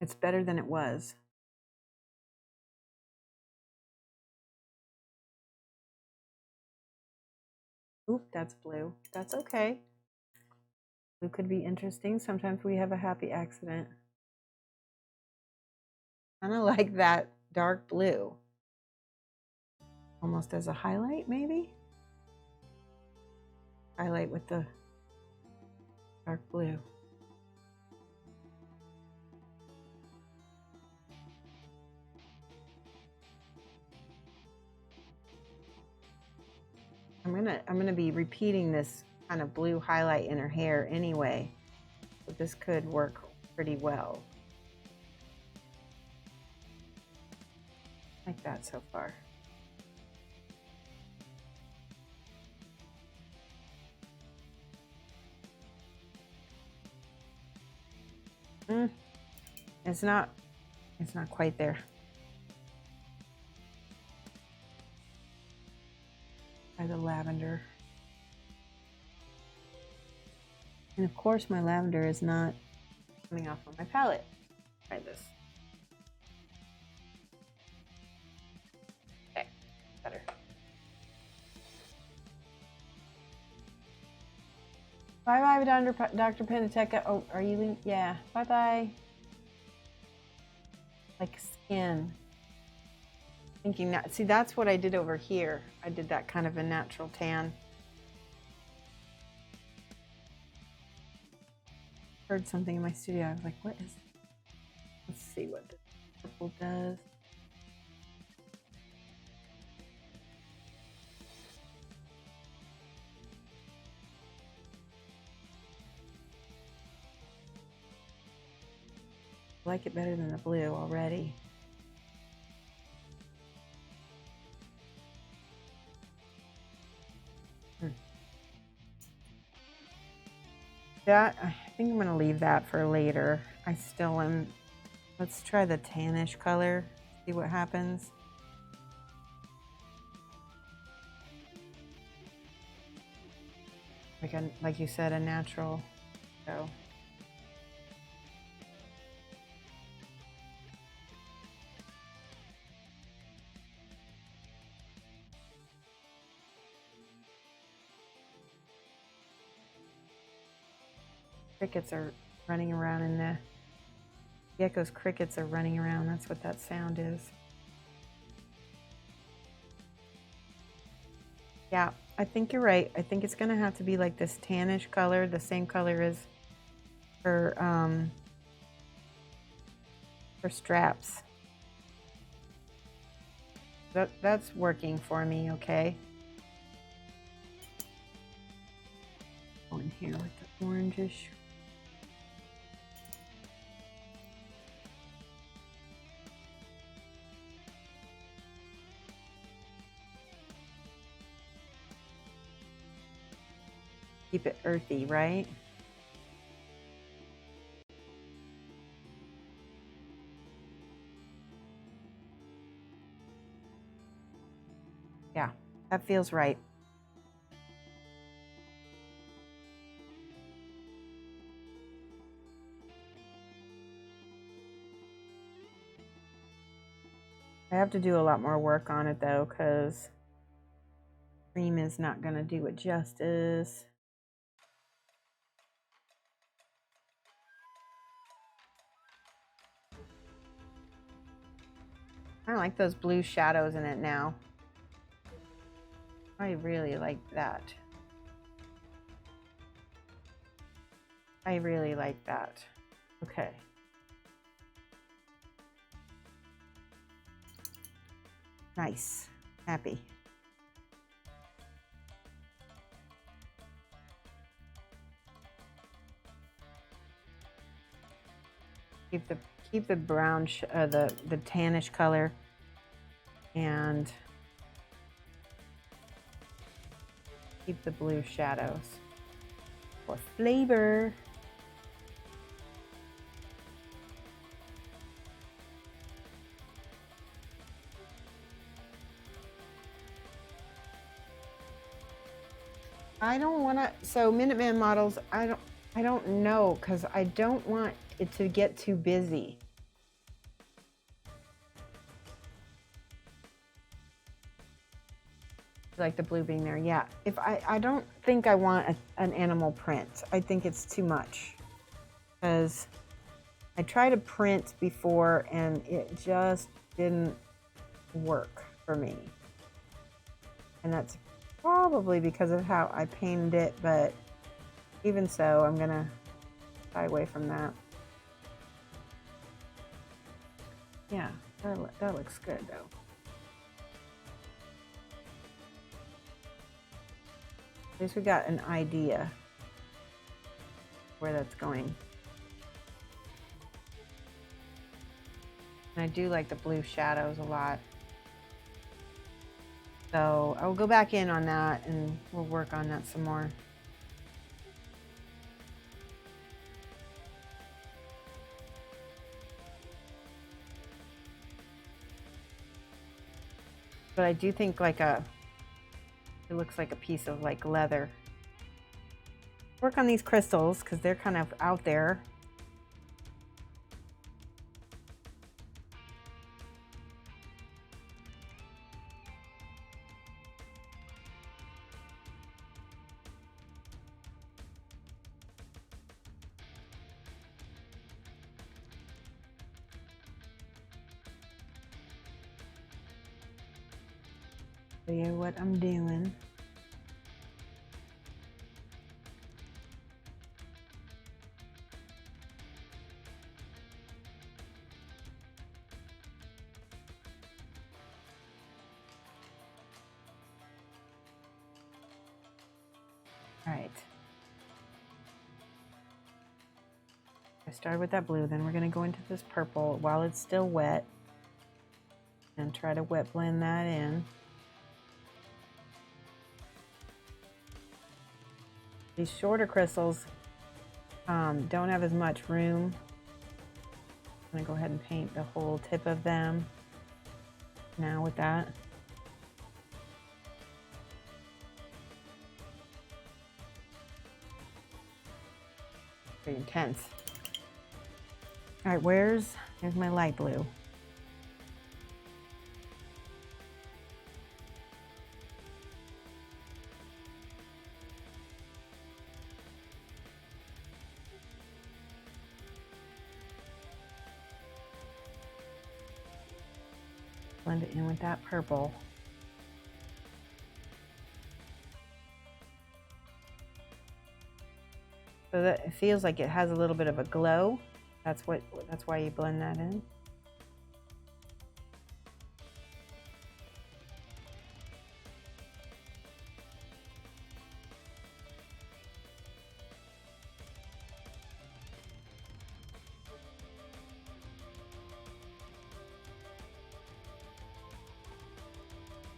It's better than it was. Oop, that's blue. That's okay. Blue could be interesting. Sometimes we have a happy accident. Kind of like that dark blue. Almost as a highlight, maybe? Highlight with the dark blue. I'm gonna be repeating this kind of blue highlight in her hair anyway, so this could work pretty well. Like that so far. It's not quite there. Try the lavender. And of course my lavender is not coming off on my palette. Try this. Bye bye, Dr. Panateca. Oh, are you leaving? Yeah. Bye bye. Like skin. Thinking that. See, that's what I did over here. I did that kind of a natural tan. Heard something in my studio. I was like, what is it? Let's see what the purple does. I like it better than the blue already. That, I think I'm gonna leave that for later. I still am. Let's try the tannish color, see what happens. Like you said, a natural. So. Crickets are running around in the gecko's crickets are running around. That's what that sound is. Yeah, I think you're right. I think it's gonna have to be like this tannish color, the same color as for straps. That's working for me, okay. Go in here with the orangish. Keep it earthy, right? Yeah, that feels right. I have to do a lot more work on it though, because cream is not going to do it justice. I like those blue shadows in it now. I really like that. I really like that. Okay. Nice. Happy. Keep the brown, the tannish color, and keep the blue shadows for flavor. I don't want to. So Minuteman models, I don't know, because I don't want it to get too busy. Like the blue being there, yeah. If I don't think I want an animal print. I think it's too much, because I tried to print before and it just didn't work for me, and that's probably because of how I painted it. But even so, I'm gonna shy away from that. Yeah, that looks good though. At least we got an idea where that's going. And I do like the blue shadows a lot. So I'll go back in on that and we'll work on that some more. But I do think like it looks like a piece of like leather. Work on these crystals because they're kind of out there. Show you what I'm doing. All right. I started with that blue, then we're going to go into this purple while it's still wet and try to wet blend that in. These shorter crystals don't have as much room. I'm going to go ahead and paint the whole tip of them now with that. Pretty intense. All right, here's my light blue. Blend it in with that purple. So that it feels like it has a little bit of a glow. That's why you blend that in.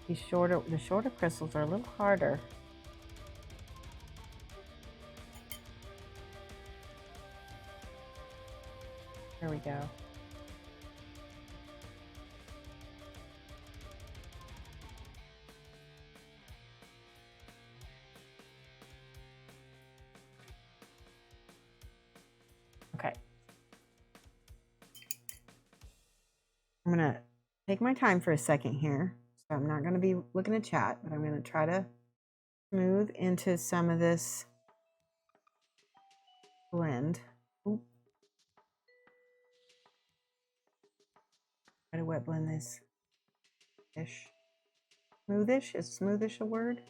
The shorter crystals are a little harder. There we go. Okay. I'm gonna take my time for a second here. So I'm not gonna be looking at chat, but I'm gonna try to smooth into some of this blend. Ooh. Try to wet blend this ish. Smoothish? Is smoothish a word?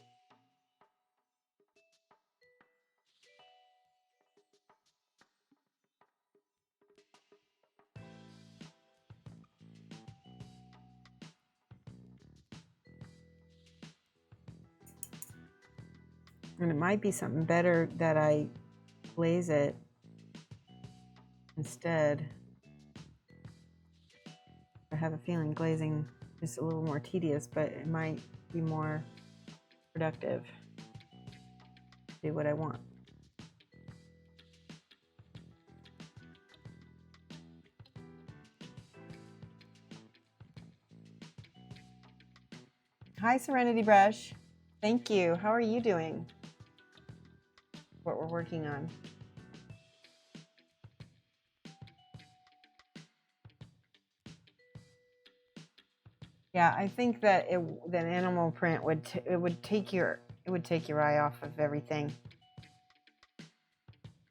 And it might be something better that I glaze it instead. I have a feeling glazing is a little more tedious, but it might be more productive. Do what I want. Hi, Serenity Brush. Thank you. How are you doing? What we're working on. Yeah, I think that that animal print would take your eye off of everything.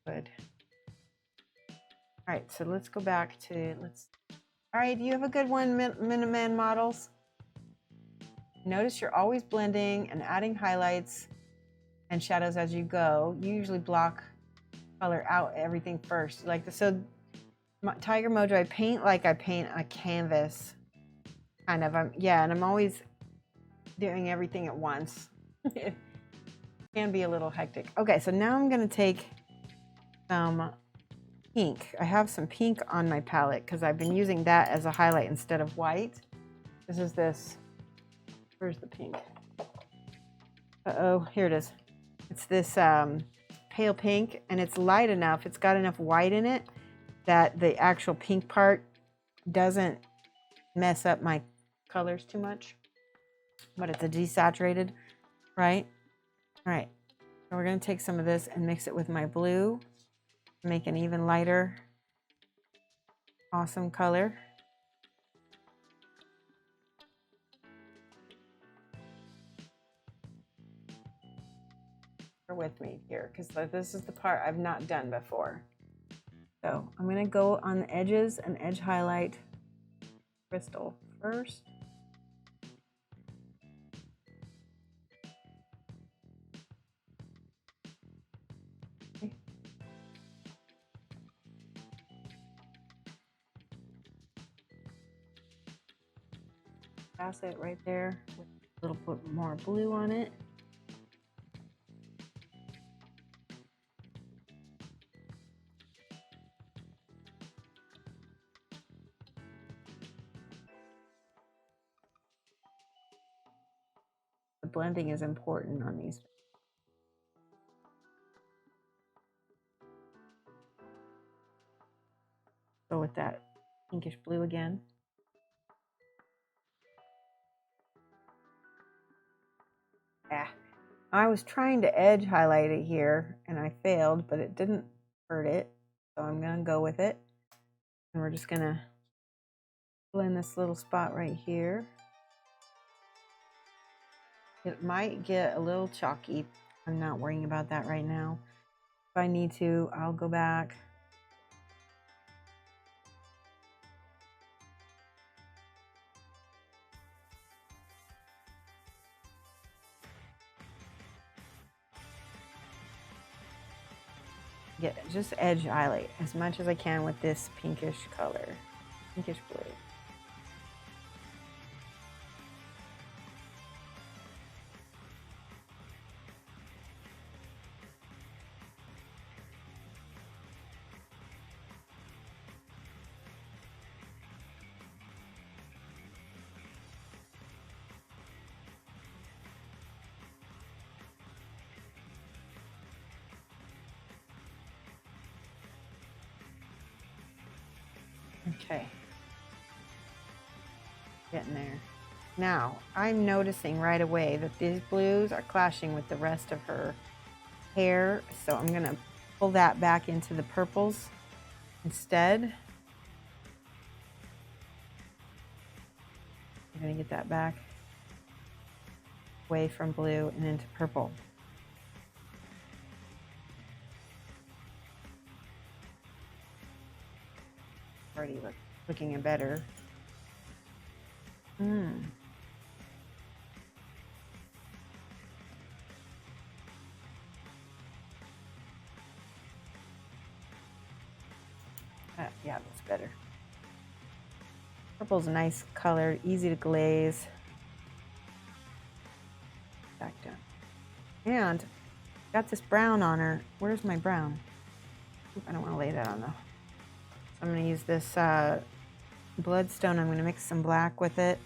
Good. All right, so let's go back to All right, you have a good one, Minuteman models. Notice you're always blending and adding highlights and shadows as you go. You usually block color out everything first. Like Tiger Mojo, I paint like I paint a canvas. Kind of. And I'm always doing everything at once. It can be a little hectic. Okay, so now I'm going to take some pink. I have some pink on my palette because I've been using that as a highlight instead of white. This is this. Where's the pink? Uh-oh, here it is. It's this pale pink, and it's light enough. It's got enough white in it that the actual pink part doesn't mess up my colors too much. But it's a desaturated, right? All right. So we're going to take some of this and mix it with my blue. Make an even lighter, awesome color. Bear with me here, because this is the part I've not done before. So I'm going to go on the edges and edge highlight crystal first. facet right there with a little bit more blue on it. The blending is important on these. Go with that pinkish blue again. Yeah, I was trying to edge highlight it here and I failed, but it didn't hurt it. So I'm gonna go with it. And we're just gonna blend this little spot right here. It might get a little chalky. I'm not worrying about that right now. If I need to, I'll go back. Just edge highlight as much as I can with this pinkish color, pinkish blue. Okay, getting there. Now, I'm noticing right away that these blues are clashing with the rest of her hair, so I'm gonna pull that back into the purples instead. I'm gonna get that back away from blue and into purple. Already looking better. Yeah, that's better. Purple's a nice color, easy to glaze. Back down. And got this brown on her. Where's my brown? Oop, I don't want to lay that on though. So I'm going to use this Bloodstone. I'm going to mix some black with it.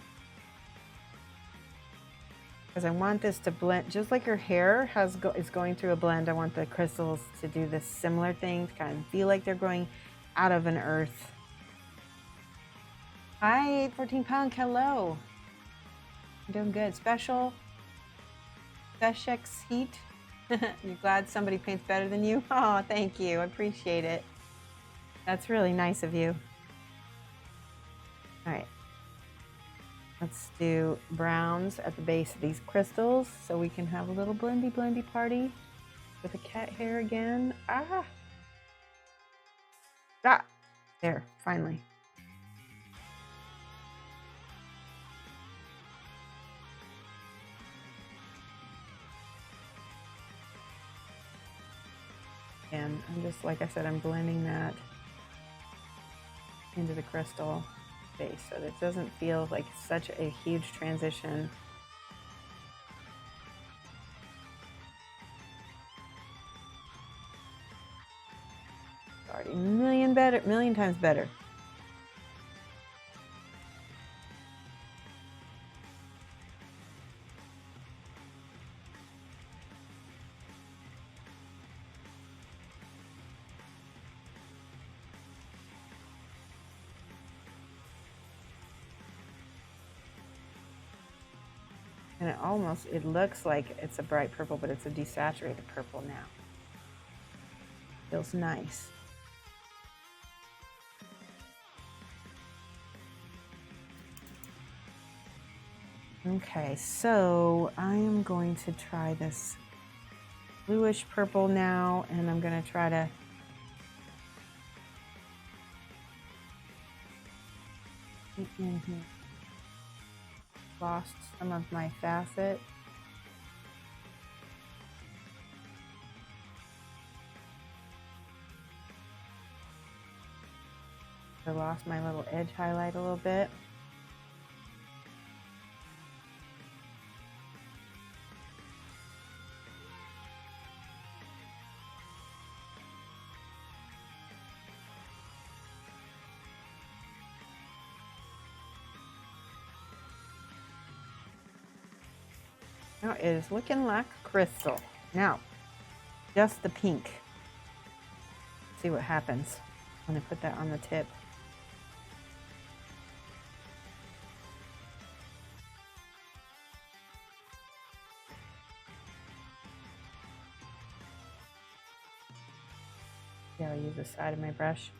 Because I want this to blend, just like her hair is going through a blend, I want the crystals to do this similar thing, to kind of feel like they're going out of an earth. Hi, 814 Punk, hello. I'm doing good. Special Feshex Heat. You glad somebody paints better than you? Oh, thank you. I appreciate it. That's really nice of you. All right. Let's do browns at the base of these crystals so we can have a little blendy party with the cat hair again. Ah! There, finally. And I'm just, like I said, I'm blending that into the crystal base so that it doesn't feel like such a huge transition. It's already a million times better. And it looks like it's a bright purple, but it's a desaturated purple now. Feels nice. Okay, so I am going to try this bluish purple now, and I'm going to try to keep in here. Lost some of my facet. I lost my little edge highlight a little bit. Now it is looking like crystal. Now, just the pink. See what happens when I put that on the tip. Yeah, I'll use the side of my brush.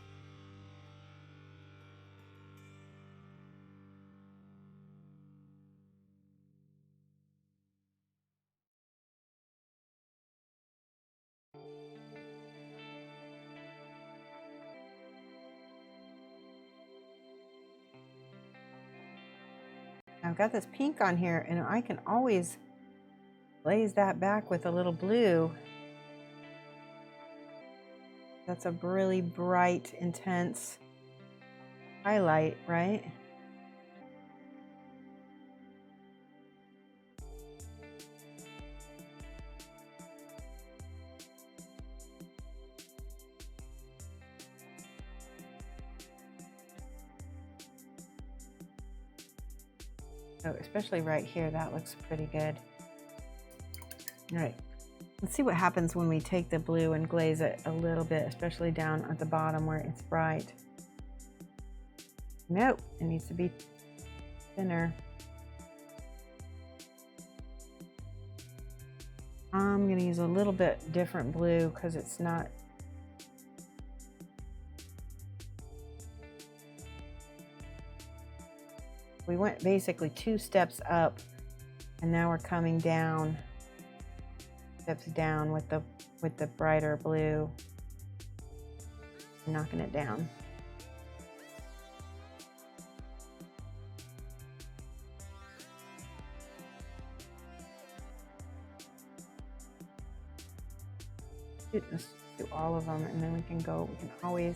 I've got this pink on here, and I can always glaze that back with a little blue. That's a really bright, intense highlight, right? So especially right here, that looks pretty good. All right, let's see what happens when we take the blue and glaze it a little bit, especially down at the bottom where it's bright. Nope, it needs to be thinner. I'm gonna use a little bit different blue because it's not. We went basically 2 steps up, and now we're coming down, steps down with the brighter blue, knocking it down. Let's do all of them, and then we can always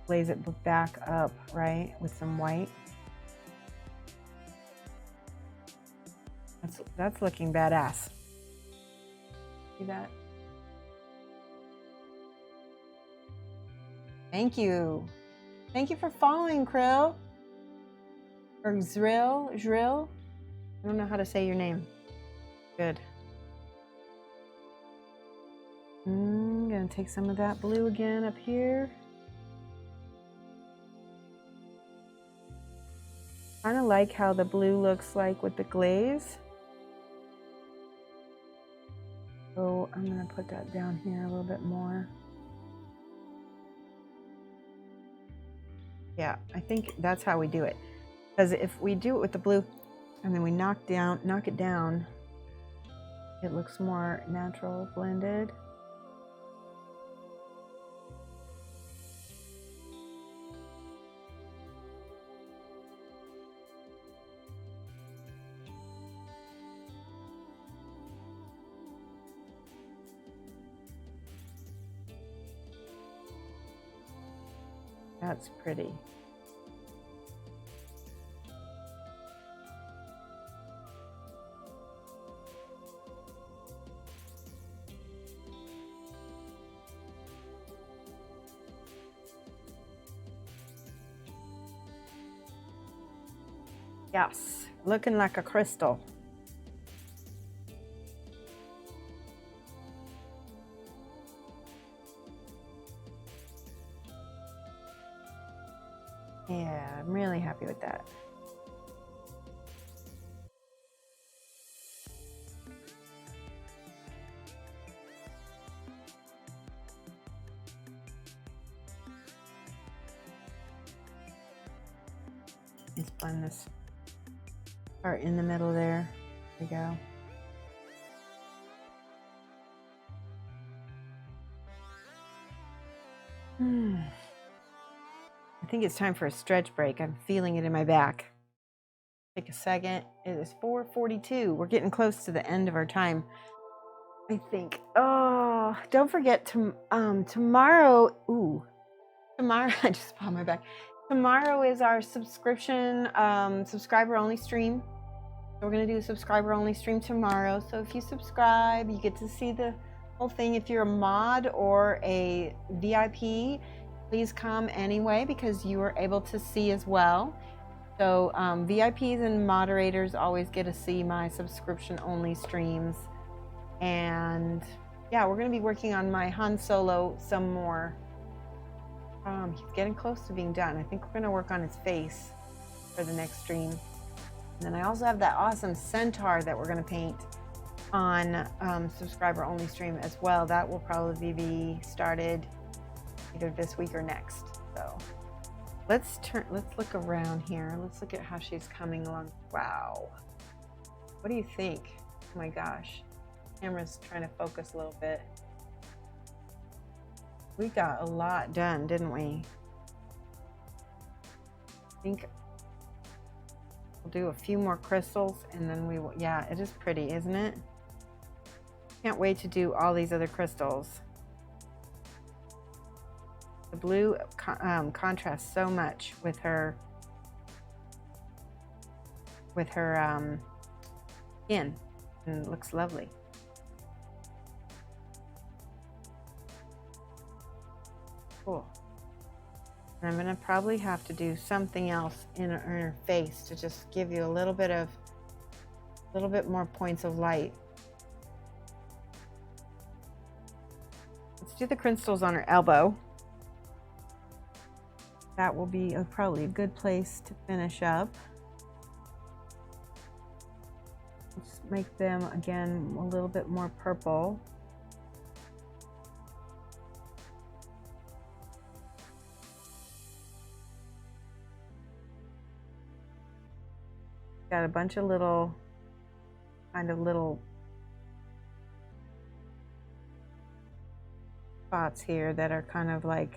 glaze it back up, right, with some white. That's looking badass. See that? Thank you. Thank you for following, Krill. Or Zrill. I don't know how to say your name. Good. I'm gonna take some of that blue again up here. Kind of like how the blue looks like with the glaze. So I'm gonna put that down here a little bit more. Yeah, I think that's how we do it. Because if we do it with the blue and then we knock it down, it looks more natural, blended. That's pretty. Yes, looking like a crystal. Yeah, I'm really happy with that. Let's blend this part in the middle there. There we go. I think it's time for a stretch break. I'm feeling it in my back. Take a second. It is 4:42. We're getting close to the end of our time, I think. Oh, don't forget tomorrow. Tomorrow, I just popped my back. Tomorrow is our subscription, subscriber only stream. So we're gonna do a subscriber only stream tomorrow. So if you subscribe, you get to see the whole thing. If you're a mod or a VIP, please come anyway because you are able to see as well. So VIPs and moderators always get to see my subscription-only streams. And yeah, we're going to be working on my Han Solo some more. He's getting close to being done. I think we're going to work on his face for the next stream. And then I also have that awesome centaur that we're going to paint on subscriber-only stream as well. That will probably be started either this week or next. So let's look around here. Let's look at how she's coming along. Wow. What do you think? Oh my gosh. Camera's trying to focus a little bit. We got a lot done, didn't we? I think we'll do a few more crystals and then we will. Yeah, it is pretty, isn't it? Can't wait to do all these other crystals. The blue contrasts so much with her skin, and it looks lovely. Cool. And I'm gonna probably have to do something else in her face to just give you a little bit more points of light. Let's do the crystals on her elbow. That will be probably a good place to finish up. Let's make them again a little bit more purple. Got a bunch of little spots here that are kind of like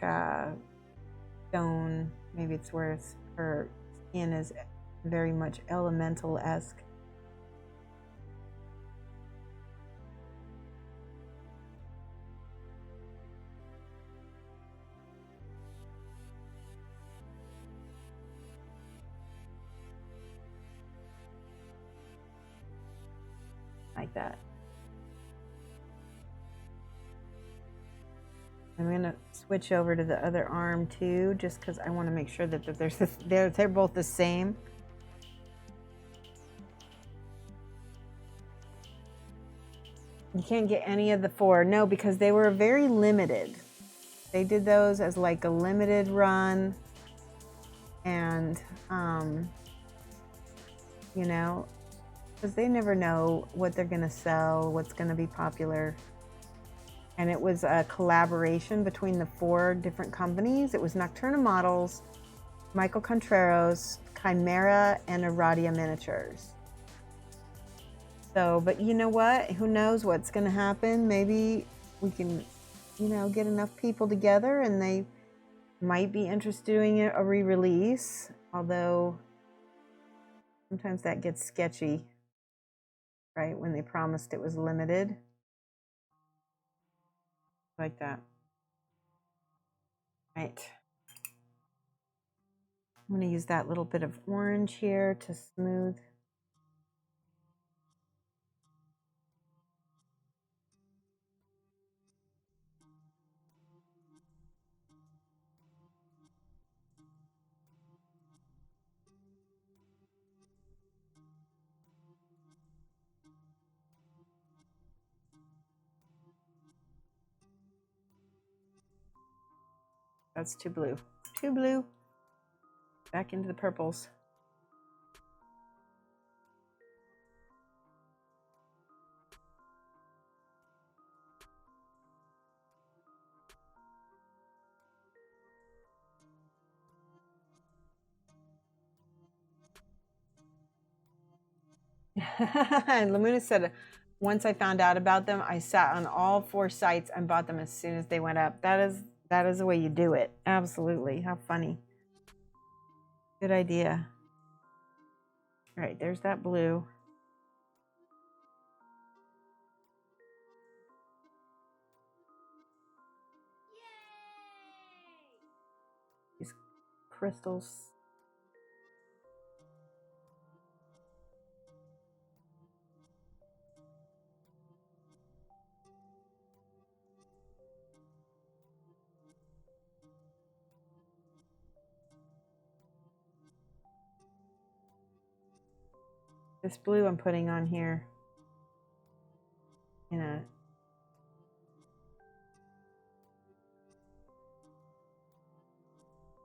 stone. Maybe it's where her skin is very much elemental-esque. Like that. I'm going to switch over to the other arm too, just because I want to make sure that they're both the same. You can't get any of the 4. No, because they were very limited. They did those as like a limited run. And, you know, because they never know what they're going to sell, what's going to be popular. And it was a collaboration between the 4 different companies. It was Nocturna Models, Michael Kontraros, Chimera, and Aradia Miniatures. So, but you know what? Who knows what's going to happen? Maybe we can, you know, get enough people together and they might be interested in doing a re-release. Although sometimes that gets sketchy, right? When they promised it was limited. Like that. Right. I'm going to use that little bit of orange here to smooth. That's too blue. Too blue. Back into the purples. And Lamuna said, once I found out about them, I sat on all 4 sites and bought them as soon as they went up. That is the way you do it. Absolutely. How funny. Good idea. All right, there's that blue. These crystals. This blue I'm putting on here in a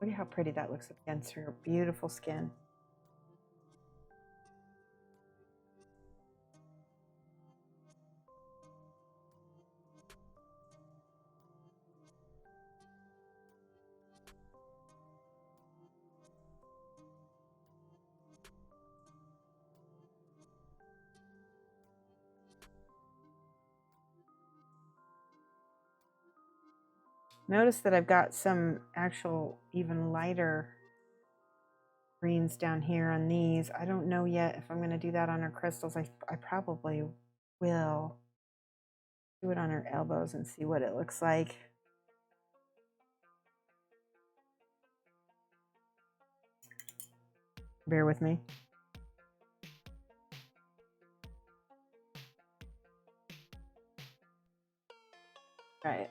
look at how pretty that looks against her beautiful skin. Notice that I've got some actual even lighter greens down here on these. I don't know yet if I'm going to do that on her crystals. I probably will do it on her elbows and see what it looks like. Bear with me. Right.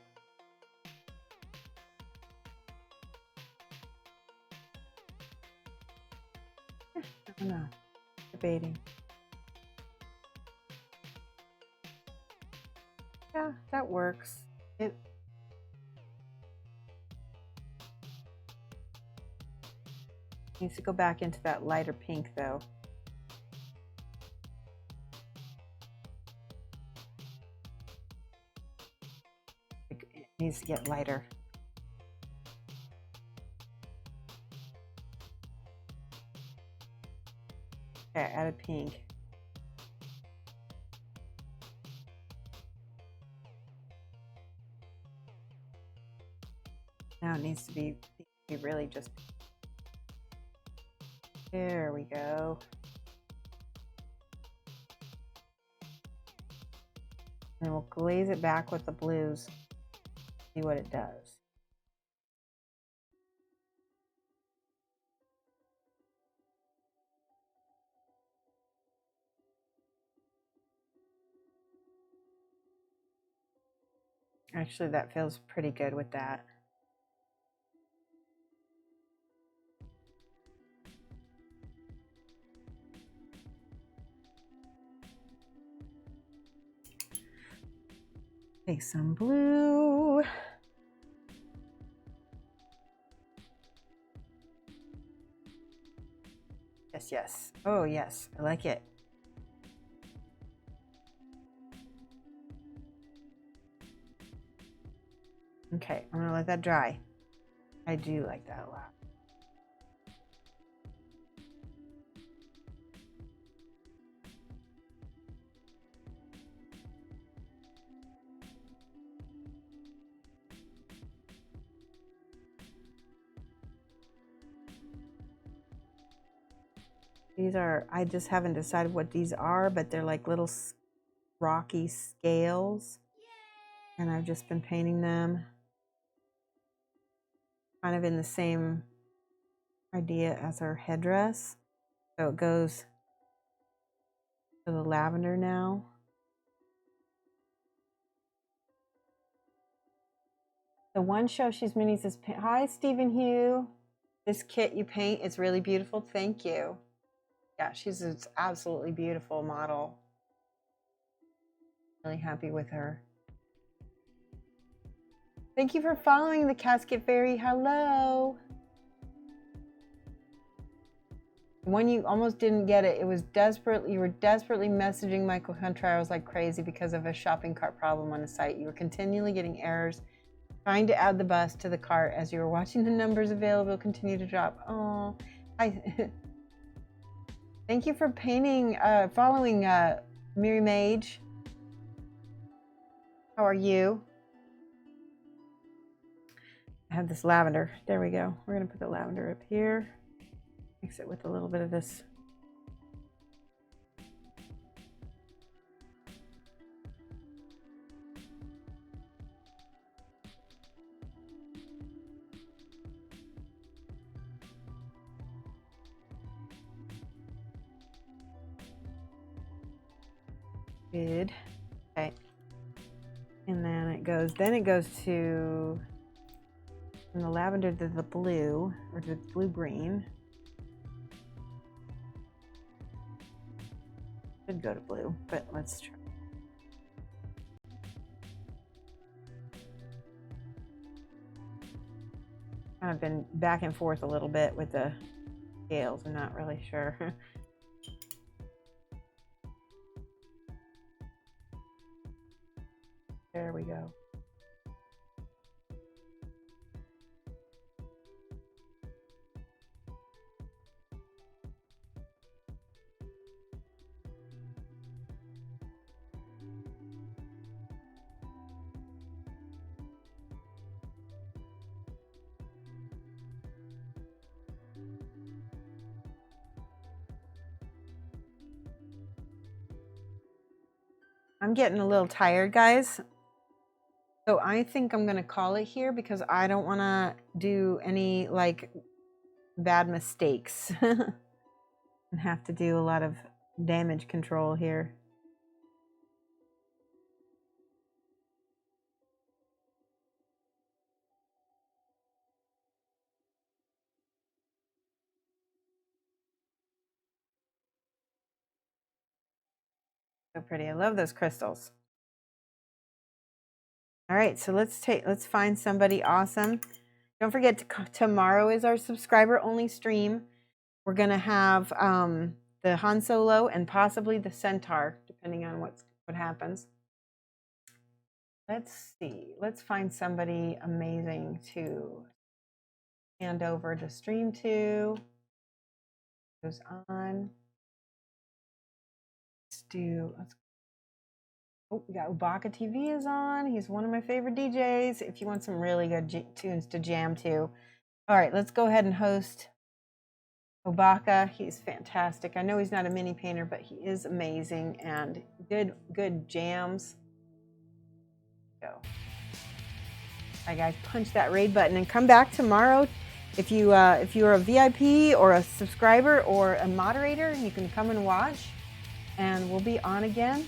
I don't know. Debating. Yeah, that works. It needs to go back into that lighter pink though. It needs to get lighter. Okay, I added pink. Now it needs to be really just. There we go. And we'll glaze it back with the blues. See what it does. Actually, that feels pretty good with that. Take some blue. Yes, yes. Oh, yes. I like it. Okay, I'm going to let that dry. I do like that a lot. These are, I just haven't decided what these are, but they're like little rocky scales. And I've just been painting them kind of in the same idea as our headdress. So it goes to the lavender now. The one Shoshie's Minis is, hi Stephen Hugh. This kit you paint is really beautiful. Thank you. Yeah, she's an absolutely beautiful model. Really happy with her. Thank you for following the Casket Fairy. Hello. When you almost didn't get it, it was you were desperately messaging Michael Kontraros like crazy because of a shopping cart problem on the site. You were continually getting errors, trying to add the bus to the cart as you were watching the numbers available continue to drop. Oh, thank you for painting, following Miri Mage. How are you? I have this lavender. There we go. We're going to put the lavender up here. Mix it with a little bit of this. Good. Okay. And then it goes to, from the lavender to the blue, or the blue-green. Could go to blue, but let's try. Kind of been back and forth a little bit with the scales. I'm not really sure. There we go. I'm getting a little tired, guys. So I think I'm going to call it here because I don't want to do any like bad mistakes and have to do a lot of damage control here. So pretty. I love those crystals. All right, so let's find somebody awesome. Don't forget tomorrow is our subscriber only stream. We're gonna have the Han Solo and possibly the Centaur, depending on what happens. Let's see. Let's find somebody amazing to hand over the stream to. Goes on. Oh, we got Ubaka TV is on. He's one of my favorite DJs. If you want some really good tunes to jam to. All right, let's go ahead and host Ubaka. He's fantastic. I know he's not a mini painter, but he is amazing and good jams. Go. All right, guys, punch that raid button and come back tomorrow. If you're a VIP or a subscriber or a moderator, you can come and watch, and we'll be on again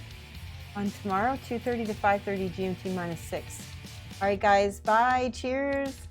on tomorrow, 2:30 to 5:30 GMT -6. All right, guys, bye. Cheers.